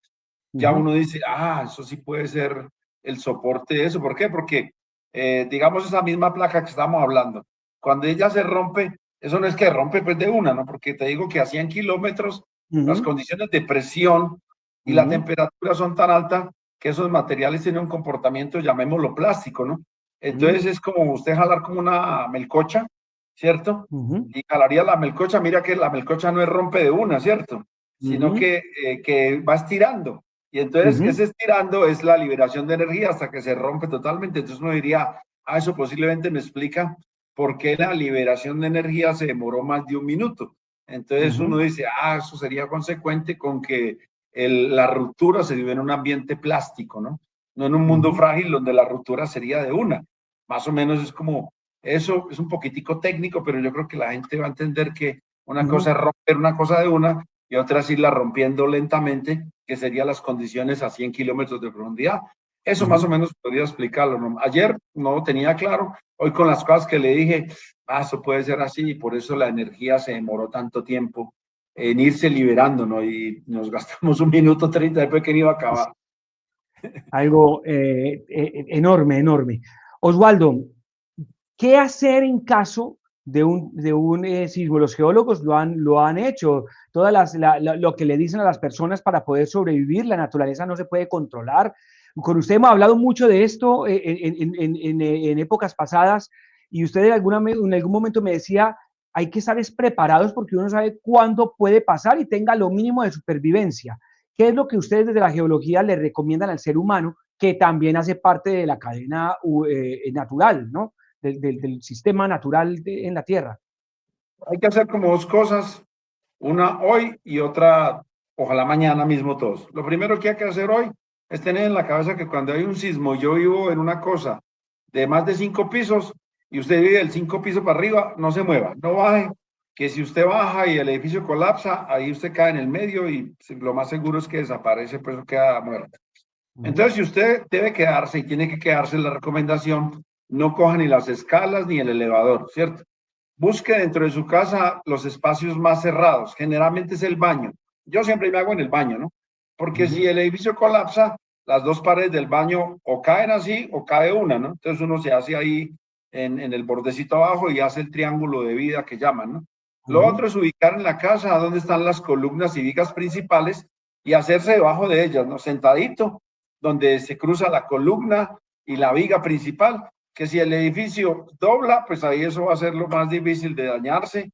uh ya -huh, uno dice, eso sí puede ser el soporte de eso. ¿Por qué? Porque, digamos, esa misma placa que estamos hablando, cuando ella se rompe, eso no es que rompe pues de una, ¿no? Porque te digo que a 100 kilómetros uh las -huh, condiciones de presión y uh la -huh, temperatura son tan altas que esos materiales tienen un comportamiento, llamémoslo plástico, ¿no? uh -huh, Entonces es como usted jalar como una melcocha, ¿cierto? uh -huh, Y jalaría la melcocha, mira que la melcocha no es rompe de una, ¿cierto? Sino que va estirando. Y uh entonces -huh, ese estirando es la liberación de energía hasta que se rompe totalmente. Entonces uno diría, eso posiblemente me explica por qué la liberación de energía se demoró más de 1 minuto. uh Entonces -huh, uno dice, eso sería consecuente con que la ruptura se dio en un ambiente plástico, ¿no? No en un uh mundo -huh, frágil donde la ruptura sería de una. Más o menos es como, eso es un poquitico técnico, pero yo creo que la gente va a entender que una uh cosa -huh, es romper una cosa de una y otra es irla rompiendo lentamente, que serían las condiciones a 100 kilómetros de profundidad. Eso uh más o -huh. menos podría explicarlo, ¿no? Ayer no lo tenía claro, hoy con las cosas que le dije, eso puede ser así y por eso la energía se demoró tanto tiempo en irse liberando, ¿no? Y nos gastamos 1 minuto 30 después que iba a acabar. Algo enorme, enorme. Osvaldo, ¿qué hacer en caso de un sismo? Los geólogos lo han hecho, lo que le dicen a las personas para poder sobrevivir, la naturaleza no se puede controlar. Con usted hemos hablado mucho de esto en épocas pasadas y usted en algún momento me decía, hay que estar preparados porque uno sabe cuándo puede pasar y tenga lo mínimo de supervivencia. ¿Qué es lo que ustedes desde la geología le recomiendan al ser humano que también hace parte de la cadena natural, ¿no? Del sistema natural en la Tierra? Hay que hacer como dos cosas, una hoy y otra, ojalá mañana mismo todos. Lo primero que hay que hacer hoy es tener en la cabeza que cuando hay un sismo, yo vivo en una cosa de más de 5 pisos y usted vive del 5 pisos para arriba, no se mueva, no baje, que si usted baja y el edificio colapsa, ahí usted cae en el medio y lo más seguro es que desaparece, pues queda muerto. Uh -huh, Entonces, si usted debe quedarse y tiene que quedarse, la recomendación, no coja ni las escalas ni el elevador, ¿cierto? Busque dentro de su casa los espacios más cerrados, generalmente es el baño. Yo siempre me hago en el baño, ¿no? uh Porque -huh, si el edificio colapsa, las dos paredes del baño o caen así o cae una, ¿no? Entonces uno se hace ahí en el bordecito abajo y hace el triángulo de vida que llaman, ¿no? uh Lo -huh, otro es ubicar en la casa donde están las columnas y vigas principales y hacerse debajo de ellas, ¿no? Sentadito, donde se cruza la columna y la viga principal, que si el edificio dobla, pues ahí eso va a ser lo más difícil de dañarse.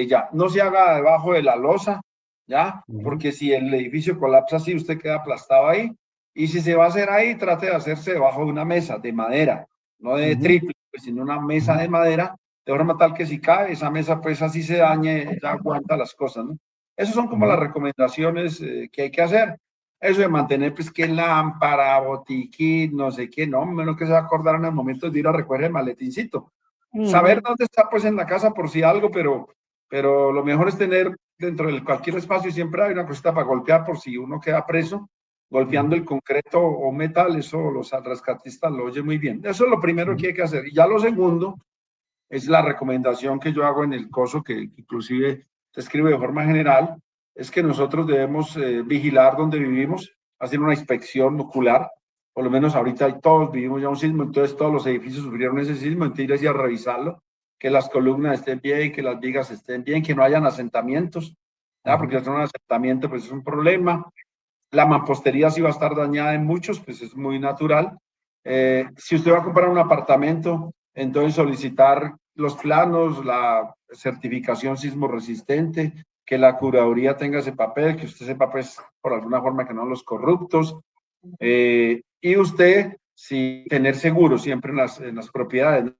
Ya, no se haga debajo de la losa, ya, uh -huh, porque si el edificio colapsa así, usted queda aplastado ahí. Y si se va a hacer ahí, trate de hacerse debajo de una mesa de madera, no de triple, pues, sino una mesa de madera, de forma tal que si cae, esa mesa pues así se dañe, ya aguanta las cosas, ¿no? Esas son como las recomendaciones que hay que hacer. Eso de mantener, pues, que lámpara, botiquín, no sé qué, no, menos que se va a acordar en el momento de ir a recoger el maletincito. Saber dónde está, pues, en la casa por si algo, pero lo mejor es tener dentro de cualquier espacio, siempre hay una cosita para golpear por si uno queda preso, golpeando el concreto o metal, eso los rescatistas lo oyen muy bien. Eso es lo primero que hay que hacer. Y ya lo segundo es la recomendación que yo hago en el coso, que inclusive se escribe de forma general, es que nosotros debemos vigilar donde vivimos, hacer una inspección ocular, por lo menos ahorita todos vivimos ya un sismo, entonces todos los edificios sufrieron ese sismo, entonces ir a revisarlo, que las columnas estén bien, que las vigas estén bien, que no hayan asentamientos, ¿ya? Porque si hay un asentamiento, pues es un problema. La mampostería sí va a estar dañada en muchos, pues es muy natural. Si usted va a comprar un apartamento, entonces solicitar los planos, la certificación sismo resistente, que la curaduría tenga ese papel, que usted sepa, pues, por alguna forma que no los corruptos. Y usted, si tener seguro siempre en las propiedades.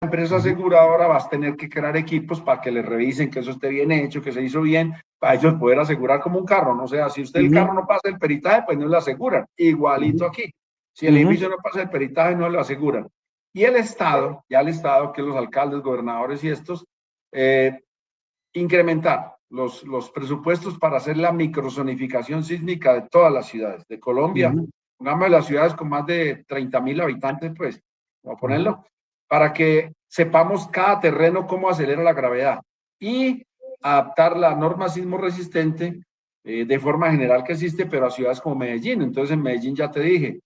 La empresa aseguradora vas a tener que crear equipos para que le revisen que eso esté bien hecho, que se hizo bien, para ellos poder asegurar como un carro, ¿no? O sea, si usted el carro no pasa el peritaje, pues no le aseguran. Igualito aquí. Si el edificio no pasa el peritaje, no le aseguran. Y el Estado, ya el Estado, que los alcaldes, gobernadores y estos, incrementar los presupuestos para hacer la microzonificación sísmica de todas las ciudades de Colombia, pongamos las ciudades con más de 30.000 habitantes, pues, vamos a ponerlo, para que sepamos cada terreno cómo acelera la gravedad y adaptar la norma sismo resistente de forma general que existe, pero a ciudades como Medellín. Entonces, en Medellín ya te dije,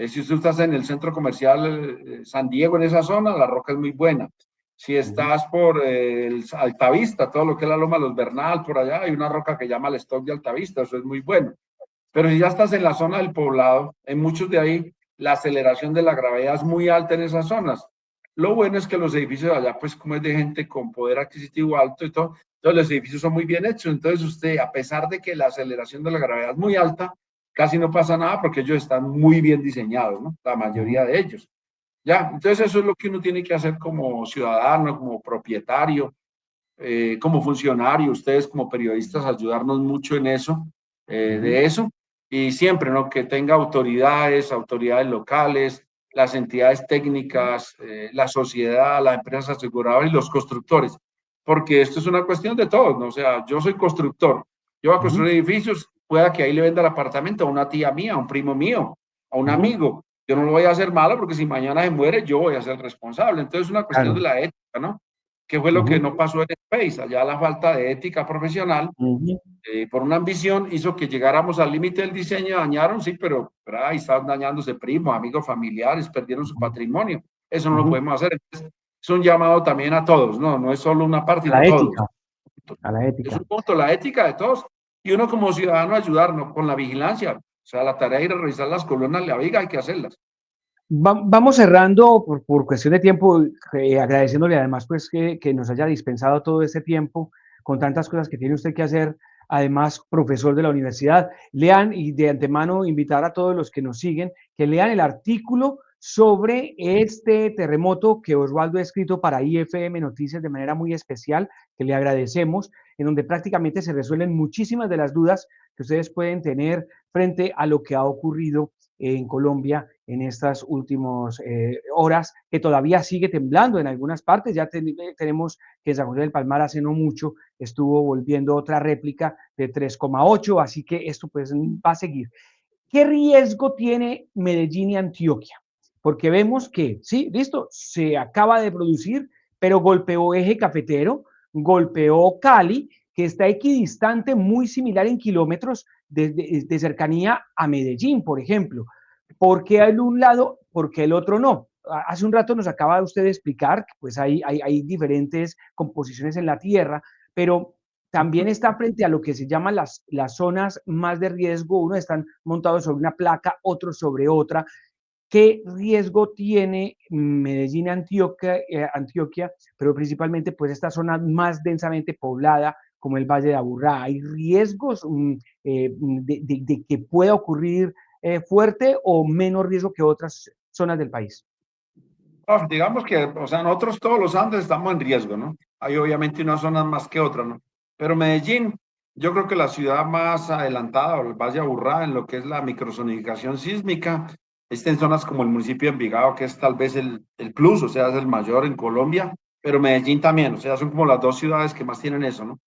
si usted está en el centro comercial San Diego, en esa zona, la roca es muy buena. Si estás por el Altavista, todo lo que es la Loma de los Bernal, por allá, hay una roca que llama el Stock de Altavista, eso es muy bueno. Pero si ya estás en la zona del poblado, en muchos de ahí, la aceleración de la gravedad es muy alta en esas zonas. Lo bueno es que los edificios de allá, pues como es de gente con poder adquisitivo alto y todo, entonces los edificios son muy bien hechos. Entonces usted, a pesar de que la aceleración de la gravedad es muy alta, casi no pasa nada porque ellos están muy bien diseñados, ¿no? La mayoría de ellos. Ya, entonces eso es lo que uno tiene que hacer como ciudadano, como propietario, como funcionario, ustedes como periodistas ayudarnos mucho en eso, de eso, y siempre, ¿no? Que tenga autoridades locales, las entidades técnicas, la sociedad, las empresas aseguradoras y los constructores, porque esto es una cuestión de todos, ¿no? O sea, yo soy constructor, yo voy a construir edificios, pueda que ahí le venda el apartamento a una tía mía, a un primo mío, a un amigo. Yo no lo voy a hacer malo porque si mañana se muere, yo voy a ser responsable. Entonces es una cuestión de la ética, ¿no? ¿Qué fue lo que no pasó en Space? Allá la falta de ética profesional, por una ambición, hizo que llegáramos al límite del diseño, dañaron, sí, pero ahí estaban dañándose primos, amigos, familiares, perdieron su patrimonio. Eso no lo podemos hacer. Entonces, es un llamado también a todos, ¿no? No es solo una parte, A la sino todos. ética, a la Es ética. un punto, la ética de todos. Y uno como ciudadano ayudarnos con la vigilancia. O sea, la tarea de ir a revisar las columnas de la viga hay que hacerlas. Vamos cerrando por cuestión de tiempo, agradeciéndole además pues que nos haya dispensado todo este tiempo con tantas cosas que tiene usted que hacer, además profesor de la universidad. Lean y de antemano invitar a todos los que nos siguen que lean el artículo sobre este terremoto que Osvaldo ha escrito para IFM Noticias de manera muy especial, que le agradecemos, en donde prácticamente se resuelven muchísimas de las dudas que ustedes pueden tener frente a lo que ha ocurrido en Colombia en estas últimas horas, que todavía sigue temblando en algunas partes. Ya tenemos que en San José del Palmar hace no mucho estuvo volviendo otra réplica de 3,8, así que esto pues va a seguir. ¿Qué riesgo tiene Medellín y Antioquia? Porque vemos que, sí, listo, se acaba de producir, pero golpeó Eje Cafetero, golpeó Cali, que está equidistante, muy similar en kilómetros de cercanía a Medellín, por ejemplo. ¿Por qué el un lado, por qué el otro no? Hace un rato nos acaba usted de explicar que pues hay diferentes composiciones en la Tierra, pero también está frente a lo que se llaman las zonas más de riesgo. Unos están montados sobre una placa, otros sobre otra. ¿Qué riesgo tiene Medellín, Antioquia, pero principalmente pues esta zona más densamente poblada como el Valle de Aburrá? ¿Hay riesgos de que pueda ocurrir fuerte o menos riesgo que otras zonas del país? Digamos que, o sea, nosotros todos los Andes estamos en riesgo, ¿no? Hay obviamente unas zonas más que otras, ¿no? Pero Medellín, yo creo que la ciudad más adelantada, o el Valle de Aburrá, en lo que es la microzonificación sísmica, está en zonas como el municipio de Envigado, que es tal vez el plus, o sea, es el mayor en Colombia, pero Medellín también, o sea, son como las dos ciudades que más tienen eso, ¿no?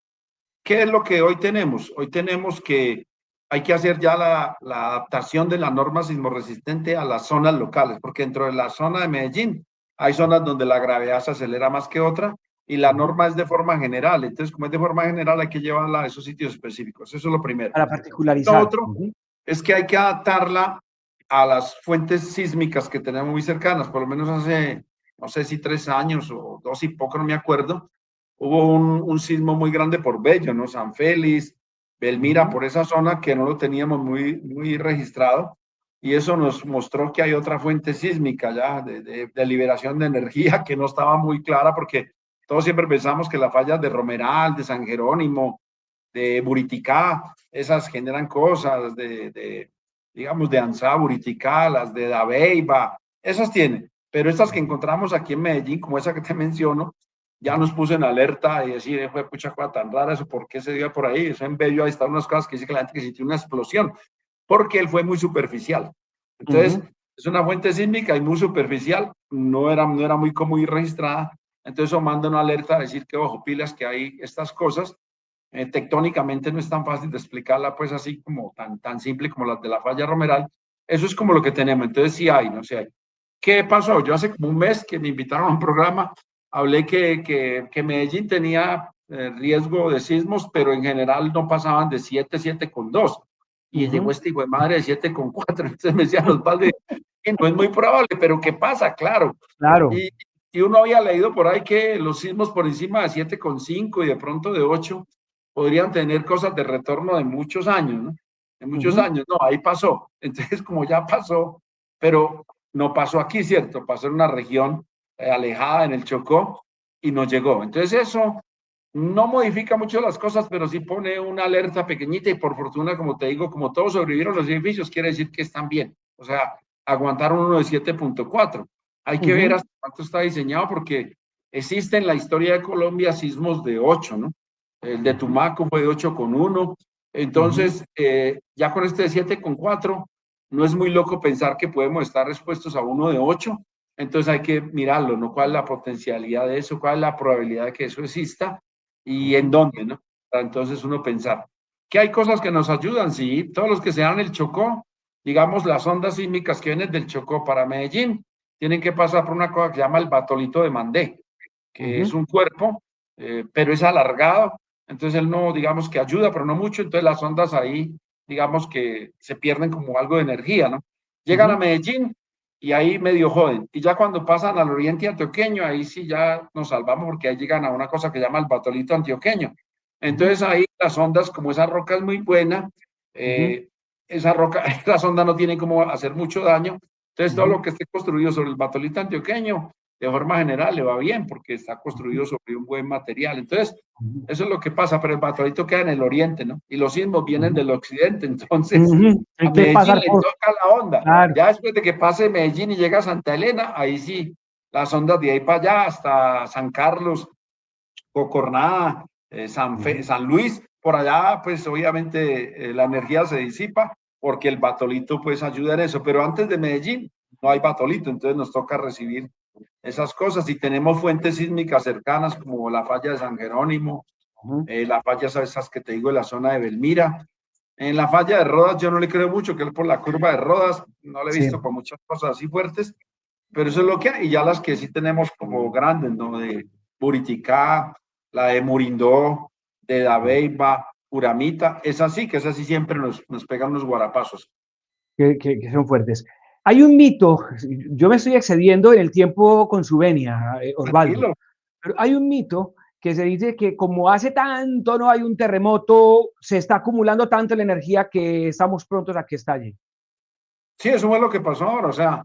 ¿Qué es lo que hoy tenemos? Hoy tenemos que hay que hacer ya la adaptación de la norma sismorresistente a las zonas locales, porque dentro de la zona de Medellín hay zonas donde la gravedad se acelera más que otra y la norma es de forma general. Entonces, como es de forma general, hay que llevarla a esos sitios específicos. Eso es lo primero. Para Lo particularizar. otro es que hay que adaptarla a las fuentes sísmicas que tenemos muy cercanas. Por lo menos hace, no sé si 3 años o 2 y poco, no me acuerdo, hubo un sismo muy grande por Bello, ¿no? San Félix, Belmira, por esa zona que no lo teníamos muy registrado. Y eso nos mostró que hay otra fuente sísmica ya de liberación de energía que no estaba muy clara porque todos siempre pensamos que las fallas de Romeral, de San Jerónimo, de Buriticá, esas generan cosas digamos, de Anzá, Buriticá, las de Dabeiba, esas tienen. Pero estas que encontramos aquí en Medellín, como esa que te menciono, ya nos puso en alerta y decir, fue pucha cosa tan rara, eso, ¿por qué se dio por ahí? Eso en Bello, ahí están unas cosas que dice que la gente que sintió una explosión, porque él fue muy superficial. Entonces, es una fuente sísmica y muy superficial, no era muy registrada, entonces eso manda una alerta a decir que, ojo, pilas, que hay estas cosas, tectónicamente no es tan fácil de explicarla, pues así como tan simple como las de la falla Romeral, eso es como lo que tenemos, entonces sí hay, no sé, ¿qué pasó? Yo hace como un mes que me invitaron a un programa, hablé que Medellín tenía riesgo de sismos, pero en general no pasaban de 7,2. Y llegó este hijo de madre de 7,4. Entonces me decían los padres, no es muy probable, pero ¿qué pasa? Claro. Claro. Y uno había leído por ahí que los sismos por encima de 7,5 y de pronto de 8 podrían tener cosas de retorno de muchos años, ¿no? De muchos años. No, ahí pasó. Entonces, como ya pasó, pero no pasó aquí, ¿cierto? Pasó en una región alejada en el Chocó y no llegó. Entonces eso no modifica mucho las cosas, pero sí pone una alerta pequeñita y por fortuna, como te digo, como todos sobrevivieron los edificios, quiere decir que están bien. O sea, aguantaron uno de 7,4. Hay que ver hasta cuánto está diseñado porque existe en la historia de Colombia sismos de 8, ¿no? El de Tumaco fue de 8,1. Entonces, ya con este de 7,4, no es muy loco pensar que podemos estar expuestos a uno de 8. Entonces hay que mirarlo, ¿no? ¿Cuál es la potencialidad de eso? ¿Cuál es la probabilidad de que eso exista? ¿Y en dónde, no? Para entonces uno pensar. Que hay cosas que nos ayudan, sí. Todos los que se dan el Chocó, digamos, las ondas sísmicas que vienen del Chocó para Medellín, tienen que pasar por una cosa que se llama el batolito de Mandé, que es un cuerpo, pero es alargado. Entonces él no, digamos que ayuda, pero no mucho. Entonces las ondas ahí, digamos que se pierden como algo de energía, ¿no? Llegan a Medellín y ahí medio joden. Y ya cuando pasan al oriente antioqueño, ahí sí ya nos salvamos porque ahí llegan a una cosa que llama el batolito antioqueño. Entonces ahí las ondas, como esa roca es muy buena, esa roca, las ondas no tienen como hacer mucho daño. Entonces todo lo que esté construido sobre el batolito antioqueño, de forma general le va bien porque está construido sobre un buen material. Entonces, eso es lo que pasa, pero el batolito queda en el oriente, ¿no? Y los sismos vienen del occidente, entonces Hay a que Medellín pasar le por... toca la onda. Claro. Ya después de que pase Medellín y llega a Santa Elena, ahí sí, las ondas de ahí para allá hasta San Carlos, Cocornada, San Luis, por allá, pues obviamente la energía se disipa porque el batolito pues ayuda en eso, pero antes de Medellín no hay batolito, entonces nos toca recibir esas cosas y tenemos fuentes sísmicas cercanas como la falla de San Jerónimo, las fallas esas que te digo de la zona de Belmira. En la falla de Rodas yo no le creo mucho, que es por la curva de Rodas, no le he Sí. visto con muchas cosas así fuertes, pero eso es lo que hay, y ya las que sí tenemos como grandes, ¿no? De Buriticá, la de Murindó, de Dabeiba, Uramita, es así, que es así siempre nos pegan unos guarapazos. Que son fuertes. Hay un mito, yo me estoy excediendo en el tiempo con su venia, Osvaldo, Tranquilo. pero hay un mito que se dice que como hace tanto no hay un terremoto, se está acumulando tanto la energía que estamos prontos a que estalle. Sí, eso es lo que pasó ahora, o sea,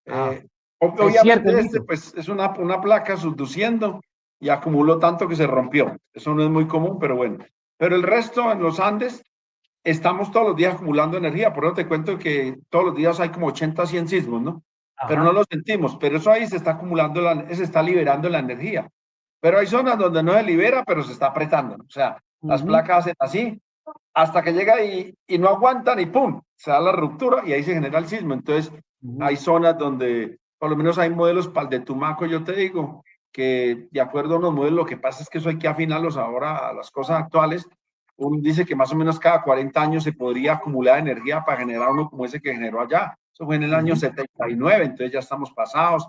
Ah, es cierto el obviamente mito. pues es una placa subduciendo y acumuló tanto que se rompió. Eso no es muy común, pero bueno. Pero el resto en los Andes estamos todos los días acumulando energía. Por eso te cuento que todos los días hay como 80, 100 sismos, ¿no? Pero no Ajá. lo sentimos. Pero eso ahí se está acumulando, se está liberando la energía. Pero hay zonas donde no se libera, pero se está apretando, ¿no? O sea, las Ujú, placas hacen así hasta que llega y no aguantan y ¡pum! Se da la ruptura y ahí se genera el sismo. Entonces, ujú. hay zonas donde, por lo menos hay modelos para el de Tumaco, yo te digo, que de acuerdo a unos modelos, lo que pasa es que eso hay que afinarlos ahora a las cosas actuales. Uno dice que más o menos cada 40 años se podría acumular energía para generar uno como ese que generó allá. Eso fue en el año Ujú, 79, entonces ya estamos pasados.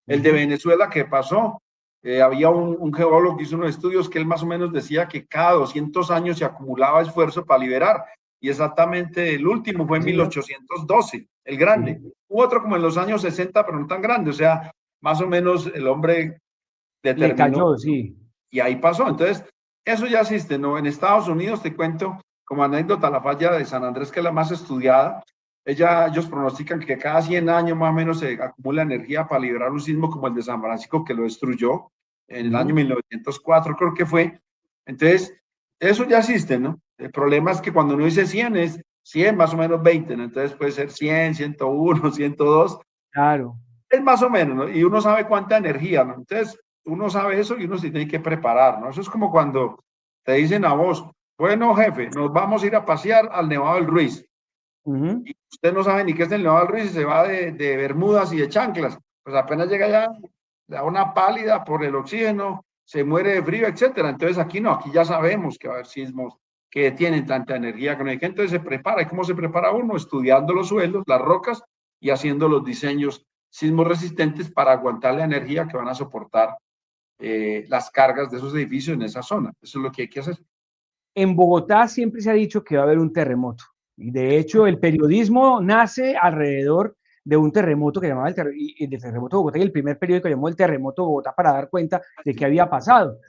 El de ujú. Venezuela, ¿qué pasó? Había un geólogo que hizo unos estudios que él más o menos decía que cada 200 años se acumulaba esfuerzo para liberar. Y exactamente el último fue en Sí, señor. 1812, el grande. Sí. Hubo otro como en los años 60, pero no tan grande. O sea, más o menos el hombre Le determinó cayó, sí. y ahí pasó. Entonces, eso ya existe, ¿no? En Estados Unidos, te cuento como anécdota, la falla de San Andrés, que es la más estudiada, ellos pronostican que cada 100 años más o menos se acumula energía para liberar un sismo como el de San Francisco, que lo destruyó en el año Ujú. 1904, creo que fue. Entonces, eso ya existe, ¿no? El problema es que cuando uno dice 100 es 100 más o menos 20, ¿no? Entonces puede ser 100, 101, 102, Claro. es más o menos, ¿no? Y uno sabe cuánta energía, ¿no? Entonces, uno sabe eso y uno se tiene que preparar, ¿no? Eso es como cuando te dicen a vos, bueno, jefe, nos vamos a ir a pasear al Nevado del Ruiz. Ujú. Y usted no sabe ni qué es el Nevado del Ruiz y se va de bermudas y de chanclas. Pues apenas llega allá, le da una pálida por el oxígeno, se muere de frío, etcétera. Entonces aquí no, aquí ya sabemos que va a haber sismos que tienen tanta energía que no hay que, entonces se prepara. ¿Y cómo se prepara uno? Estudiando los suelos, las rocas y haciendo los diseños sismos resistentes para aguantar la energía que van a soportar las cargas de esos edificios en esa zona. Eso es lo que hay que hacer. En Bogotá siempre se ha dicho que va a haber un terremoto. Y de hecho, el periodismo nace alrededor de un terremoto que llamaba el terremoto de Bogotá, y el primer periódico llamó el terremoto de Bogotá para dar cuenta de qué había pasado.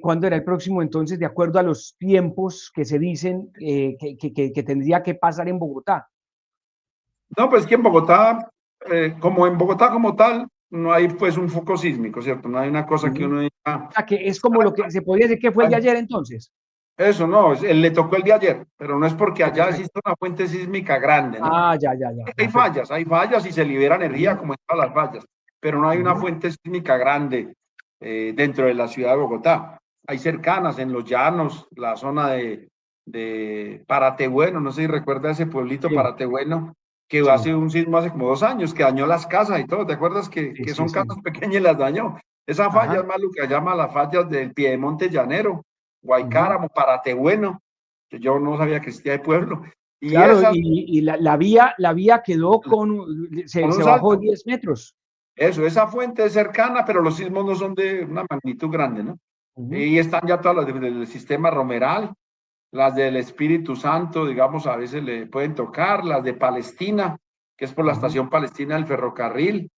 ¿Cuándo era el próximo entonces, de acuerdo a los tiempos que se dicen que tendría que pasar en Bogotá? No, pues que en Bogotá, como en Bogotá como tal, no hay pues un foco sísmico, ¿cierto? No hay una cosa que Ujú. uno O diga, sea, que es como lo que se podría decir que fue el de ayer entonces. eso no, le tocó el de ayer, pero no es porque allá Perfecto. existe una fuente sísmica grande, ¿no? Ah, ya, ya, ya, perfecto. Hay fallas y se libera energía Ujú, como en todas las fallas, pero no hay una ujú. fuente sísmica grande dentro de la ciudad de Bogotá. Hay cercanas en los llanos, la zona de Paratebueno, no sé si recuerda ese pueblito Sí, Paratebueno, que sí, hace un sismo hace como 2 años, que dañó las casas y todo. ¿Te acuerdas sí, que sí, son sí. casas pequeñas y las dañó? Esa falla Ajá. es más lo que llama las fallas del Piedemonte Llanero, Ujú. Guaycáramo, Paratebueno, que yo no sabía que existía de pueblo. Y Claro, esas, y la vía quedó con se un bajó salto. 10 metros. Eso, esa fuente es cercana, pero los sismos no son de una magnitud grande, ¿no? Ujú, Y están ya todas las del sistema romeral, las del Espíritu Santo, digamos, a veces le pueden tocar, las de Palestina, que es por la ujú, estación palestina del ferrocarril,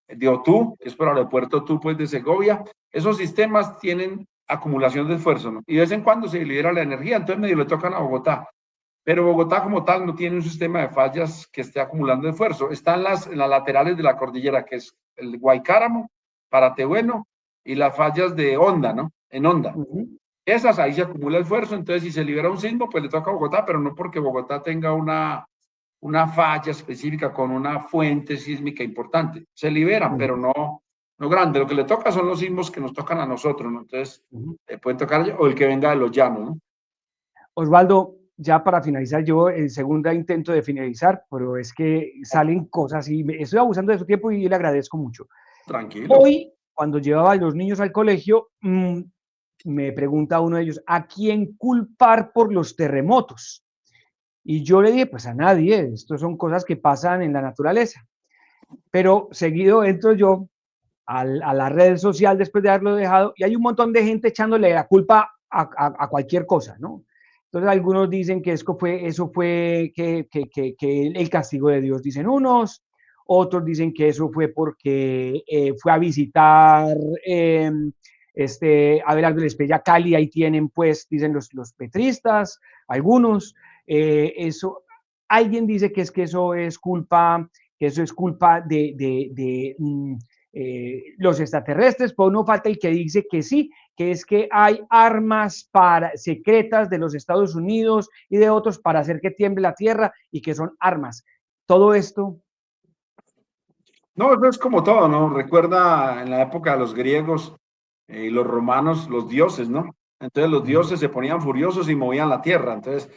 de Otú, que es por el aeropuerto Otú, pues de Segovia. Esos sistemas tienen acumulación de esfuerzo, ¿no? Y de vez en cuando se libera la energía, entonces medio le tocan a Bogotá. Pero Bogotá como tal no tiene un sistema de fallas que esté acumulando esfuerzo. Están en las laterales de la cordillera, que es el Guaycáramo, Paratebueno y las fallas de Honda, ¿no? En Honda. ujú. Esas ahí se acumula esfuerzo, entonces si se libera un sismo, pues le toca a Bogotá, pero no porque Bogotá tenga una falla específica con una fuente sísmica importante. Se liberan, pero Ujú, no grande. Lo que le toca son los sismos que nos tocan a nosotros, ¿no? Entonces, ujú. pueden tocar, o el que venga de los llanos, ¿no? Osvaldo, ya para finalizar, yo el segundo intento de finalizar, pero es que salen cosas y estoy abusando de su tiempo y le agradezco mucho. Tranquilo. Hoy, cuando llevaba a los niños al colegio, me pregunta uno de ellos, ¿a quién culpar por los terremotos? Y yo le dije, pues a nadie, esto son cosas que pasan en la naturaleza. Pero seguido entro yo a la red social después de haberlo dejado y hay un montón de gente echándole la culpa a cualquier cosa, ¿no? Entonces algunos dicen que eso fue que el castigo de Dios, dicen unos, otros dicen que eso fue porque fue a visitar Abelardo Lespeya Cali, ahí tienen pues, dicen los petristas, algunos, eso, alguien dice que eso es culpa los extraterrestres, pues no falta el que dice que sí, que es que hay armas secretas de los Estados Unidos y de otros para hacer que tiemble la tierra y que son armas. Todo esto. No, eso es como todo, ¿no? Recuerda en la época de los griegos y los romanos, los dioses, ¿no? Entonces los dioses se ponían furiosos y movían la tierra. Entonces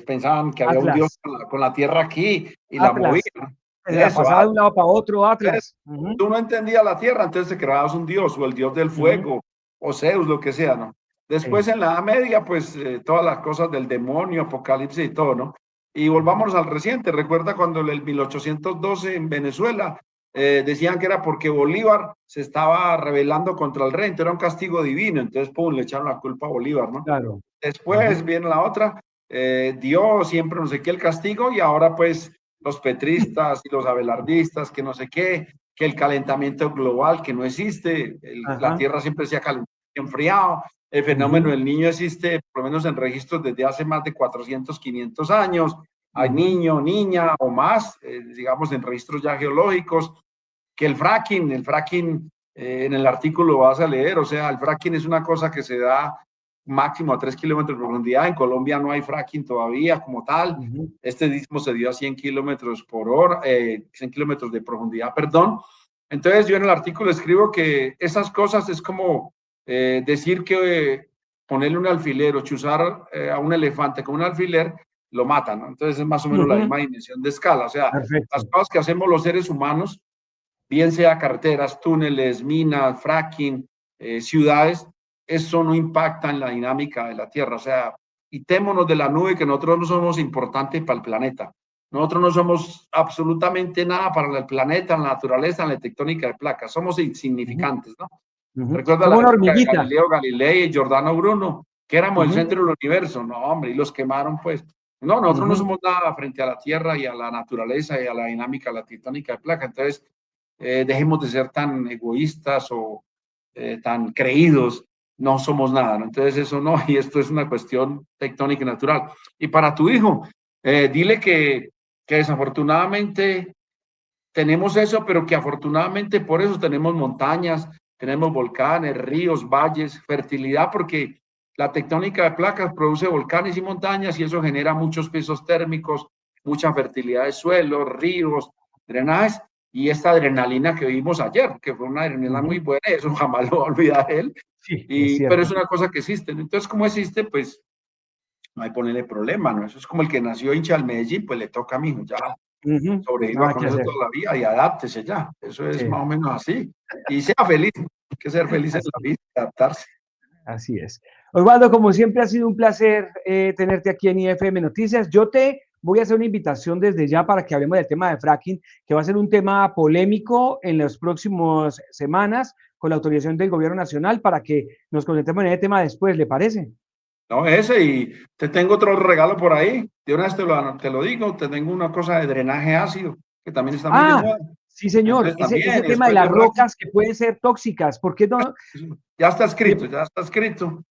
pensaban que había un dios Atlas, con la tierra aquí y la Atlas, movían. se la Eso, pasaba de un lado para otro, entonces, Atlas. tú no entendías la tierra, entonces te creabas un dios o el dios del fuego o Zeus, lo que sea, ¿no? Después Sí. en la Edad Media, pues todas las cosas del demonio, apocalipsis y todo, ¿no? Y volvámonos al reciente. Recuerda cuando en el 1812 en Venezuela decían que era porque Bolívar se estaba rebelando contra el rey, entonces era un castigo divino, entonces pum, le echaron la culpa a Bolívar, ¿no? Claro. Después viene la otra, dio siempre no sé qué el castigo y ahora pues los petristas y los abelardistas, que no sé qué, que el calentamiento global que no existe, la Tierra siempre se ha enfriado, el fenómeno del niño existe por lo menos en registros desde hace más de 400, 500 años, hay niño, niña o más, digamos en registros ya geológicos, que el fracking en el artículo vas a leer, o sea, el fracking es una cosa que se da máximo a 3 kilómetros de profundidad. En Colombia no hay fracking todavía como tal. Este mismo se dio a 100 kilómetros por hora, 100 kilómetros de profundidad, perdón. Entonces yo en el artículo escribo que esas cosas es como decir que ponerle un alfiler o chuzar a un elefante con un alfiler lo matan, ¿no? Entonces es más o menos la misma dimensión de escala. O sea, las cosas que hacemos los seres humanos, bien sea carreteras, túneles, minas, fracking, ciudades, eso no impacta en la dinámica de la Tierra. O sea, quitémonos de la nube que nosotros no somos importantes para el planeta. Nosotros no somos absolutamente nada para el planeta, la naturaleza, la tectónica de placas. Somos insignificantes, ¿no? Recuerda Como la una época de hormiguita. Galileo Galilei y Giordano Bruno, que éramos el centro del universo. No, hombre, y los quemaron, pues. No, nosotros no somos nada frente a la Tierra y a la naturaleza y a la dinámica, la tectónica de placas. Entonces, dejemos de ser tan egoístas o tan creídos, no somos nada, ¿no? Entonces eso no, y esto es una cuestión tectónica y natural. Y para tu hijo, dile que desafortunadamente tenemos eso, pero que afortunadamente por eso tenemos montañas, tenemos volcanes, ríos, valles, fertilidad, porque la tectónica de placas produce volcanes y montañas y eso genera muchos pisos térmicos, mucha fertilidad de suelos, ríos, drenajes y esta adrenalina que vimos ayer, que fue una adrenalina muy buena, eso jamás lo va a olvidar él, Sí, es pero cierto. es una cosa que existe. Entonces, como existe, pues no hay ponerle problema, ¿no? Eso es como el que nació hincha al Medellín, pues le toca a mi hijo, ya sobreviva Nada con que eso hacer. toda la vida y adáptese ya. Eso es Sí, más o menos así. Y sea feliz. Hay que ser feliz en la así, vida, adaptarse. así es. Osvaldo, como siempre ha sido un placer tenerte aquí en IFM Noticias. Yo te voy a hacer una invitación desde ya para que hablemos del tema de fracking, que va a ser un tema polémico en las próximas semanas con la autorización del gobierno nacional para que nos concentremos en ese tema después, ¿le parece? No, ese, y te tengo otro regalo por ahí. De una vez te lo digo, te tengo una cosa de drenaje ácido, que también está muy de Ah, moda. sí, señor. Entonces Ese también, y tema de después las de fracking, rocas que pueden ser tóxicas, ¿por qué no? ya está escrito, ya está escrito.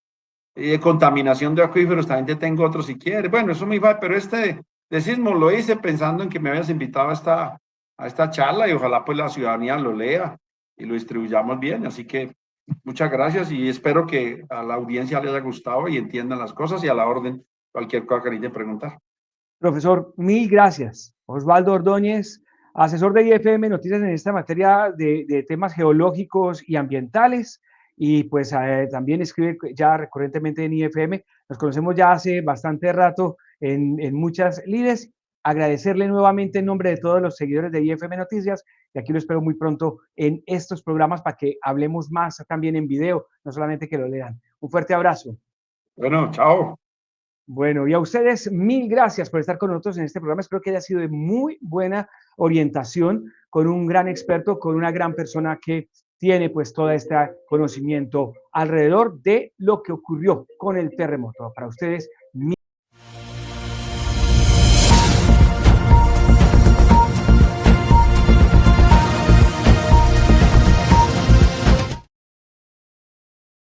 Y de contaminación de acuíferos, también te tengo otro si quieres. Bueno, eso me va, pero este de sismo lo hice pensando en que me habías invitado a esta charla y ojalá pues la ciudadanía lo lea y lo distribuyamos bien. Así que muchas gracias y espero que a la audiencia les haya gustado y entiendan las cosas y a la orden cualquier cosa que necesiten preguntar. Profesor, mil gracias. Osvaldo Ordóñez, asesor de IFM Noticias en esta materia de temas geológicos y ambientales. Y pues también escribe ya recurrentemente en IFM. Nos conocemos ya hace bastante rato en muchas lides. Agradecerle nuevamente en nombre de todos los seguidores de IFM Noticias. Y aquí lo espero muy pronto en estos programas para que hablemos más también en video, no solamente que lo lean. Un fuerte abrazo. Bueno, chao. Bueno, y a ustedes mil gracias por estar con nosotros en este programa. Espero que haya sido de muy buena orientación con un gran experto, con una gran persona que tiene pues todo este conocimiento alrededor de lo que ocurrió con el terremoto. Para ustedes,